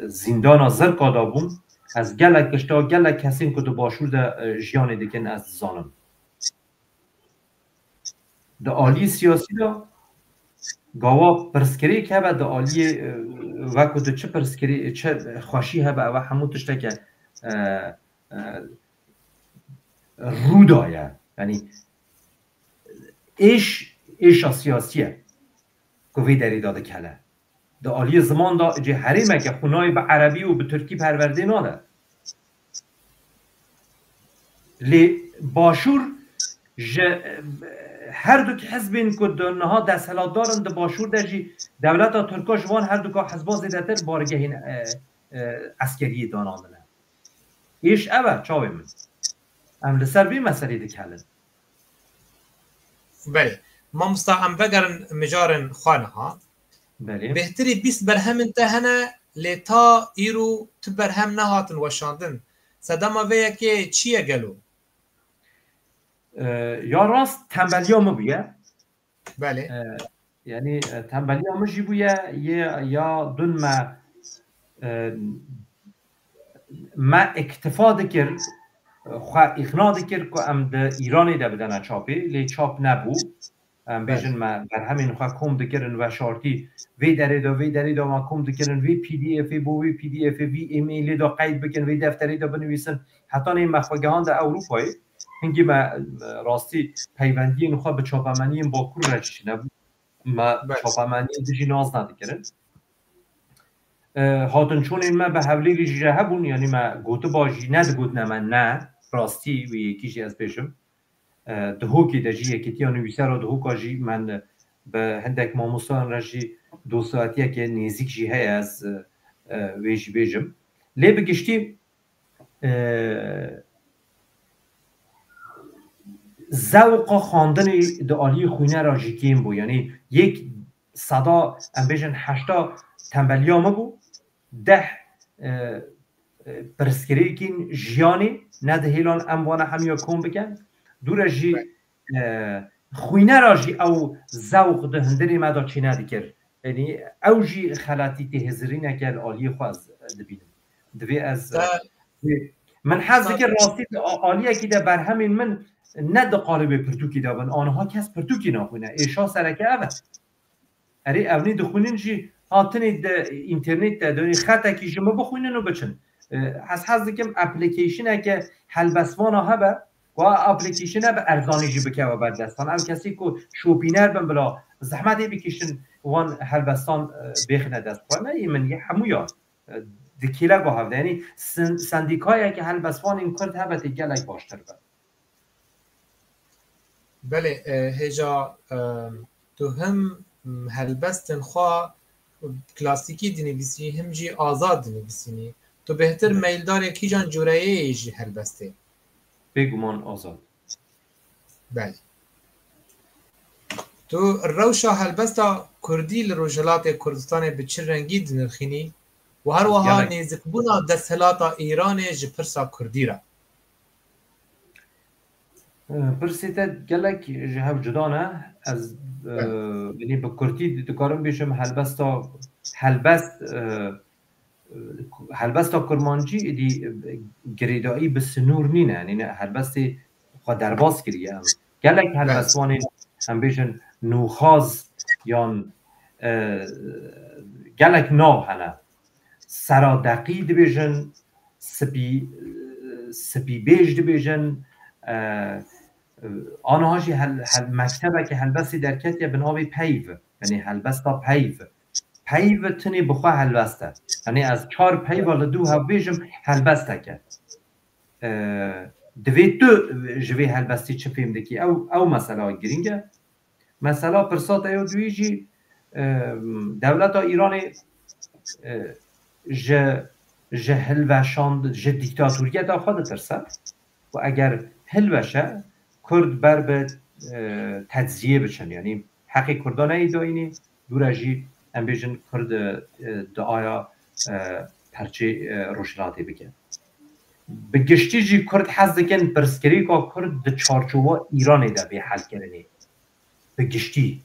زندان زرقا دا بوم از گلک کشتا گلک کسین که دو باشور دا جیان دیکن از زانم دا آلی سیاسی دا گاوا پرسکری که با دا آلی وکو دا چه پرسکری چه خوشی هبه و همون تشتا که رودایه یعنی ایش سیاسیه که وی داری داده کله دا آلی زمان دا جه حریمه که خونای به عربی و به ترکی پرورده ناده لی باشور هر دو که حزبین که نها دستلات دارن دا باشور دا جی دولت ها ترکا جوان هر دو که حزبا زیده تر بارگه این عسکری داناندنه ایش اوه چاوی من ام لسر بی مسئله ده کلن بله ما مستعم بگرن مجارن خانه ها بله بهتری بیست برهم انتهنه لیتا ایرو تو برهم نهاتن وشاندن صدام اوه که چیه گلو؟ یا راست تنبلی ها بویه بله یعنی تنبلی ها مجی بویه یا دون ما اکتفا دکر خواه اقناع دکر که ام ده ایرانی ده بدن چاپی لی چاپ نبو بیشن ما بر همین خواه کم دکرن و شارتی وی داری دا ما کم دکرن وی پی دی اف بو وی پی دی اف وی ایمیلی دا قید بکن وی دفتری دا بنویسن حتی این مخواگهان دا اروپایی هنگی ما راستی پیوندی این خواه به چاپمانی این باکور رجیش نبود ما چاپمانی دیجی ناز ندکرن هاتن چون این ما به حولی ریجه هبون یعنی ما گوته باجی گوت نمن نه راستی و یکیشی از پیشم دهوکی دجی یکیتی ها نویسه را دهوکا جی من به هندک ماموسان را جی 2 ساعتیه که نیزیک جی های از ویجی بیجم لی بگشتی زوقا خواندن دعالی خوینه را جی کیم بو یعنی یک صدا ام بیجن 8 تنبلی ها بو 10 پرسکری کین جیانی نه ده هیلان اموانه همیا کن بکن دور جی خوینه را جی او زوق ده هندری مدا چی ندکر یعنی او جی خلاتی ته هزری نکل آلی خواز دبینم دوی از من حضر که راستی آلیه که ده بر همین من نه ده قالب پرتوکی ده بن آنها کس پرتوکی نخونه ایشا سرکه اوه اره اونی دخونین جی هاتنی ده اینترنت ده دونی خطه که جمع بخونین و بچن حضر که اپلیکیشنه که حلبسوان ها به و اپلیکیشن به ارزانی جی بکه و بردستان او کسی که شوپینر بن بلا زحمتی بکشن وان هلبستان بخنه دست و نه من یه همو یاد دکیله گاه هفته یعنی سندیکایی که هلبستان این کرد هبت گلک باشتر بد بله هجا تو هم هلبستن خواه کلاسیکی دینویسی هم جی آزاد دینویسینی تو بهتر میلدار یکی جان جورایه جی هلبسته بگمان آزاد بله تو روشا هلبستا کردی لروجلات کردستان به چه رنگی دنرخینی و هر وها نیزک بونا دستهلاتا ایران جپرسا کردی را پرسیده گلک جهب جدانه از یعنی به کردی دکارم بیشم هلبستا کرمانجی دی گریدایی به سنور نینه یعنی هلبستی خواه درباز کریه گلک هلبستوانی هم بیشن نوخاز یا گلک ناو هنه سرا دقید بیشن سپی بیج بیشن آنهاشی مکتبه که هلبستی در کتیه بناوی پیو یعنی هلبستا پیو تنی بخواه هلبسته یعنی از 4 پیو والا 2 ها بیشم هلبسته که دوی تو جوی هلبستی چه فهم دکی او مسئله گرینگه مسئله پرسات ایو دویجی دولت ایران جه هلوشاند جه دیکتاتوریت خود ترسد و اگر هلوشه کرد بر به تجزیه بچن یعنی حقی کردان ای داینی دورجی ام بیجن کرد دعایا پرچه روشلاتی بکن به گشتی جی کرد حز دکن پرسکری که کرد ده چارچوبا ایران ده به حل کرنی به گشتی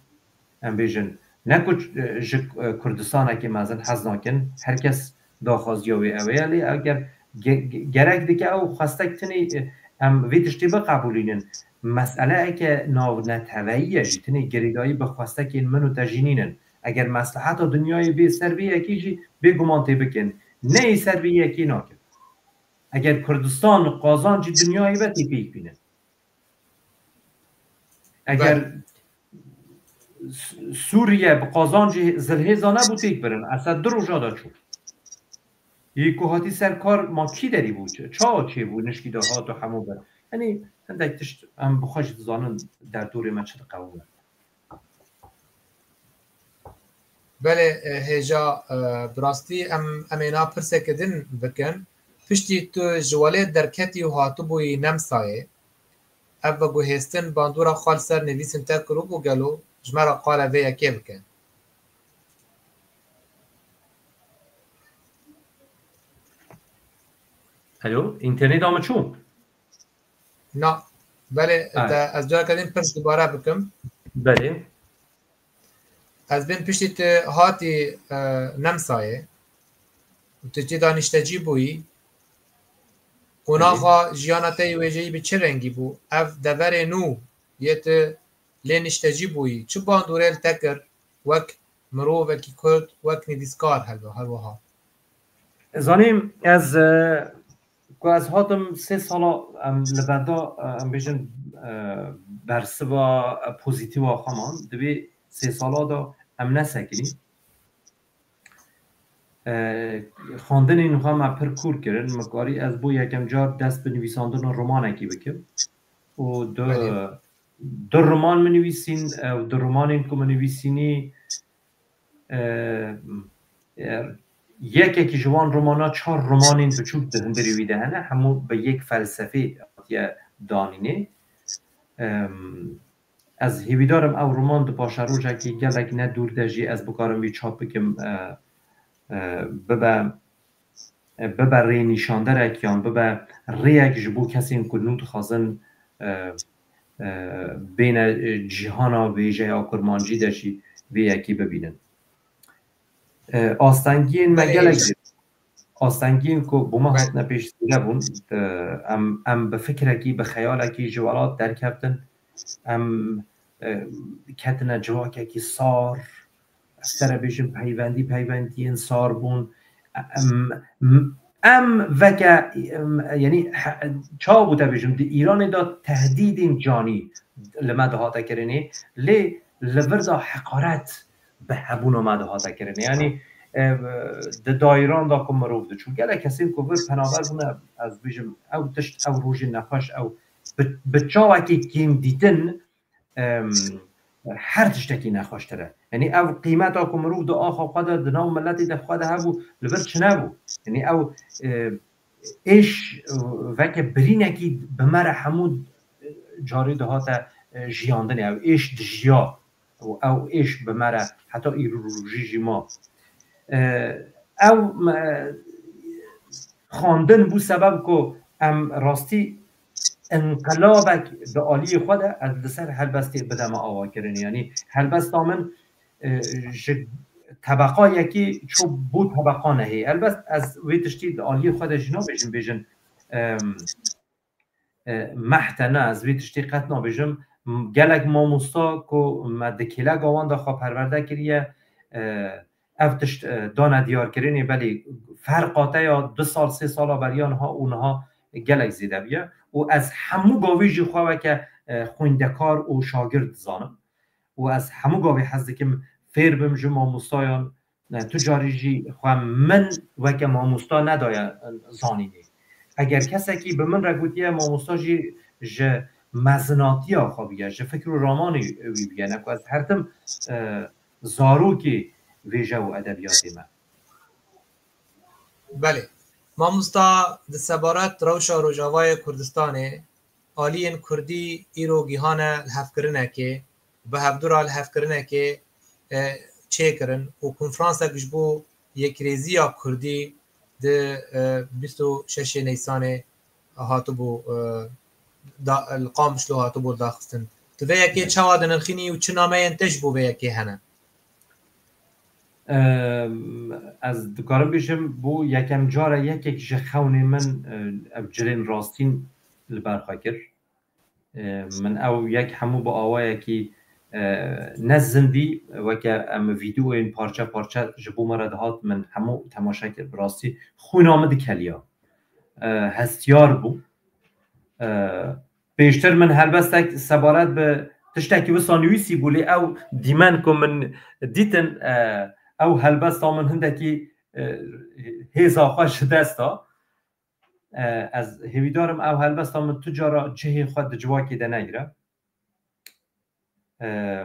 ام بیجن نکو کردستان که مازن حز نکن هر کس داخوازیاوی اویلی اگر گرک دیگه او خواستک تنی ام ویدشتی با قبولینن مسئله که ناو نتوییه جی تنی گریدایی به خواستک این منو تجینینن اگر مصلحت دنیای بی سروی یکی جی بگمانتی بکن نه سروی یکی ناکن اگر کردستان قازان جی دنیای بتی پیک بینن اگر سوریه به قازان جی زلهزانه بود تیک برن اصلا درو جادا چون یکو هاتی سرکار ما کی داری بود چه بود نشکی ده ها تو همو بر یعنی هندک تشت هم بخواهش زانن در دور من چه قوله بله هجا براستی امینا پرسه کدن بکن پشتی تو جواله درکتی و هاتو بوی نمسایه او بگو هستن باندورا خال سر نویسن تکرو بو گلو جمرا قاله ویا که بکن الو اینترنت آمد چون؟ نه بله از جا کدن پرس دوباره بکن بله از بین پشتی تو هاتی نمسایه و تو چی دانشتجی بوی قناخا جیانته ویجهی به چه رنگی بو؟ اف دور نو یت لینشتجی بوی چه باندورل تکر وک مرو وکی کرد وک نویسکار هلوها زانیم از هاتم 3 سالا لبدا بیشن برسوا پوزیتیو خوامان دوی 3 سالا دا نسکنی خواندن اینها ما پرکور کردن مکاری از بو یکم جار دست به نویساندن رمان اکی بکم و دو رمان منویسین و دو رمان این که منویسینی یکی که جوان رمانا 4 رمان این تو چوب دهن برویده هنه همون به یک فلسفه دانینه از هیویدارم او رمان دو پاشه روژه که گلک نه دور دجی از بکارم بی چاپ بکم ببر ری نیشانده رکیان ببر ریک جبو کسی این کنود خازن بین جیهانا ویژه آکرمانجی داشی وی یکی ببینن آستنگین مگلک آستنگین که بوما هات نپیش دیگه بون ام به فکرکی به خیالکی جوالات در کفتن ام کتنه جواکی سار سر بیشم پیوندی انصار بون وکه یعنی چا بوده بیشم دی ایران دا تهدید جانی لمده هاته کرنه لوردا حقارت به هبون آمده هاته کرنه یعنی دا ایران دا کم مروف ده چون گله کسی که ور پناور بونه از بیشم او تشت او روژ نخوش او به چاوکی کم دیدن هر تشتکی نخواشتره یعنی او قیمت ها کمرو دو آخا خود دناو ملتی ده خود هبو لبر چنه بو یعنی او ایش وکه برینکی بمره همون جاری ده ها تا جیاندنی او ایش دجیا او ایش بمره حتی ایروژی جیما او خواندن بو سبب که ام راستی انقلابک به عالی خود از دسر هلبستی بدم آوا کرنی یعنی هلبست آمن طبقا یکی چو بود طبقا نهی هلبست از ویتشتی عالی خود جنا بیجن محتنه از ویتشتی قطنا بیجم گلک ماموستا که مدکیله گاوان دا خواه پرورده کریه افتش دانه دیار کرنی بلی فرقاته یا 2 سال 3 سال بریان ها اونها گلک زیده بیه و از همو گاوی جی خواه که خویندکار و شاگرد زانم و از همو گاوی حزده که فیر بمجو ماموستایان تجاری جی خواه من و که ماموستا ندای زانینی اگر کسی که به من رگوتیه ماموستا جی مزناتی ها خواه بیه فکر و رامانی بیه نکو از هرتم زاروکی ویژه و ادبیاتی من بله ماموستا د سبارت روشا روجاوای کردستانه آلین کردی ایرو گیهانه الحف کرنه که به هفدور الحف کرنه که چه کرن و کنفرانس گشبو یک ریزی کردی ده 26 نیسان هاتو بو القامش لو هاتو بو داخستن تو ویکی چوا دنرخینی و چه نامه انتج بو ویکی هنه از دکارم بیشم بو یکم جاره یک جخون من جلین راستین لبرخوا کر من او یک همو با آوه یکی نزندی و که ام ویدیو این پارچه پارچه جبو مرد هات من همو تماشا کرد براستی خوین آمد کلیا هستیار بو بیشتر من هلبستک سبارت به تشتکی وسانویسی بولی او دیمن که من دیتن او هلبستا من هندکی هیزا خوش دستا از هیویدارم او هلبستا من تجارا جهی خود جواکی ده نگره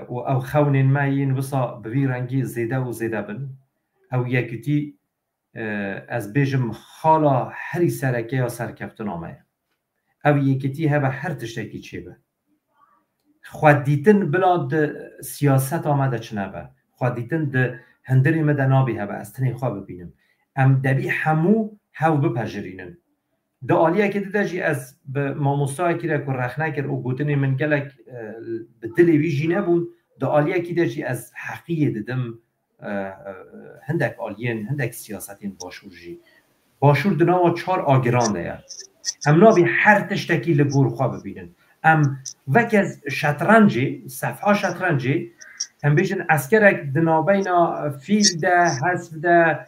و او خونین ماین وسا بوی رنگی زیده و زیده بن او یکیتی از بیجم خالا هری سرکه یا سرکفتن آمه او یکیتی هبه هر تشتکی چی به خود دیتن بلاد سیاست آمده چنه به خود دیتن ده هندری مدنابی هبه از تنی خواه ببینم ام دبی همو هاو بپجرینن ده آلیه که ده جی از به ماموستا که را رخنه کر او گوتنی من گلک به دلی ویجی نبون ده آلیه که ده جی از حقیه ددم هندک آلیین هندک سیاستین باشور جی باشور دناوا 4 آگران ده هم نابی هر تشتکی لگور خواه ببینن ام وک از شطرنجی صفحه شطرنجی هم بیشن اسکرک دنابینا فیل ده حسب ده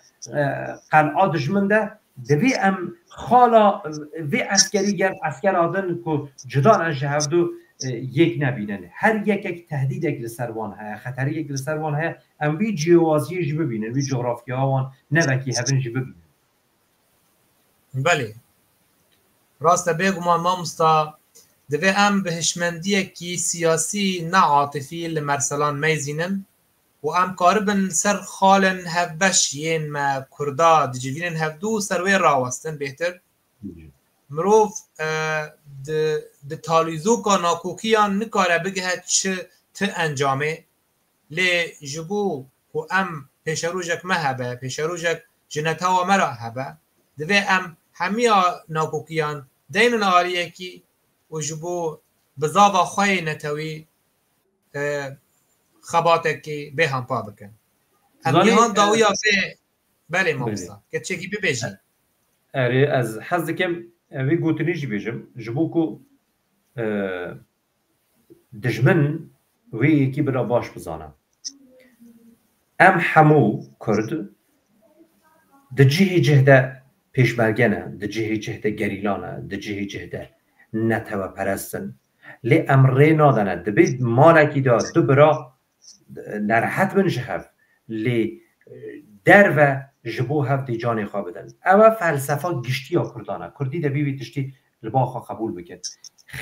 قلعه دشمن ده دوی ام خالا وی اسکری گرد اسکر آدن که جدا نشهودو یک نبینن هر یک تهدید یک لسروان های خطری یک لسروان های ام وی جیوازی جی ببینن وی جغرافیا آوان نوکی هبن جی ببینن بله راست بگو ما مستا دوی ام بهشمندیه کی سیاسی نه عاطفی لمرسلان میزینن و ام کاربن سر خالن هفبش ین ما کردا دجوینن هفدو سروی راوستن بهتر مروف د تالیزو کا ناکوکیان نکاره بگه چه ته انجامه لی جبو و ام پیشروجک مهبه پیشروجک جنتا و مرا هبه دوی ام همیا ناکوکیان دین ناریه کی و جبو بزاوا خواه نتوی خباتك كي بهم بابكن هم داويا في بالي موسى كتشكي ببيجي اري از حزكم وي قوتنيجي بيجم جبوكو دجمن وي كي برا باش بزانا ام حمو كرد دجيه جهده پیشمرگنه دجيه جهده گریلانه دجيه جهده نتوه پرستن لی امره نادنه دبید مالکی داد دو برا نرحت من شهف لی در و جبو هف دی جانی خواه بدن او فلسفه گشتی ها کردانه کردی ده بیوی تشتی لباخا قبول بکن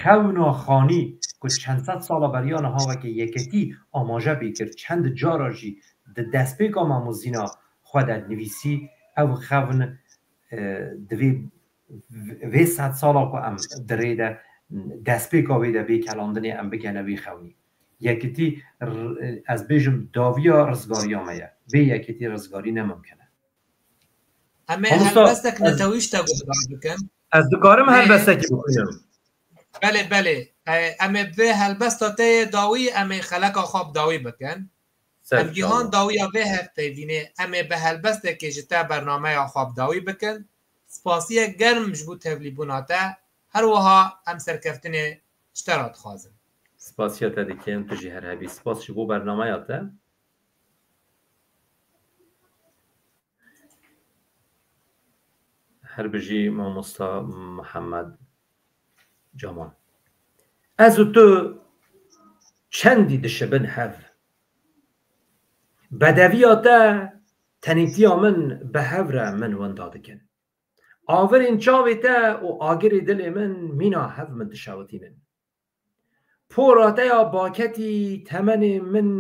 خونا خانی که چند صد سالا بریان ها و که یکتی آماجه بیکرد چند جارا جی ده دست بیگا ماموزینا خودت نویسی او خون دوی وی 100 سالا که ام دریده دست بیگا ویده بی کلاندنی ام بگنه وی خونی یکیتی از بیجم داویا رزگاری آمه به یکیتی رزگاری نممکنه اما هلبستک نتویش تا گفتار بکن از دکارم هلبستکی بکنیم بله اما به هلبستا تی داوی اما خلقا خواب داوی بکن ام گیهان داوی به هفت پیوینه اما به هلبستکی جتا برنامه خواب داوی بکن سپاسی گرم جبو تبلیبوناتا هر وها ام سرکفتن اشترات خوازم سپاسیات دیگه تجی هر هبی سپاس شبو برنامه یاته هر بجی ماموستا محمد جامان از تو چندی دشبن هف بدویاته تنیتی من به هفره من وندادکن آورین چاویته و آگر دل من مینا هف من تشاوتینن پوراته یا باکتی تمن من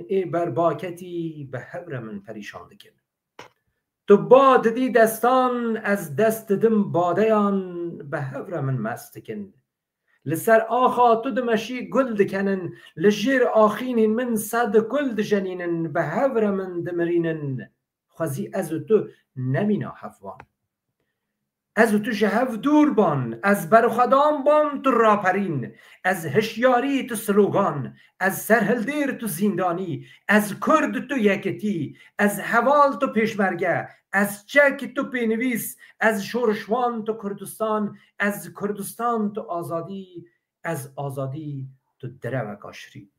ای بر باکتی به هبر من پریشان دکن تو باد دی دستان از دست دم بادیان به هبر من مست کن لسر آخا تو دمشی گل دکنن لجیر آخین من صد گل دجنینن به هبر من دمرینن خوزی از تو نمینا حفوان از تو جهو دور بان، از برخدام بان تو راپرین، از هشیاری تو سلوگان، از سرهلدیر تو زیندانی، از کرد تو یکتی، از حوال تو پیشمرگه، از چک تو پینویس، از شورشوان تو کردستان، از کردستان تو آزادی، از آزادی تو دره و کاشری.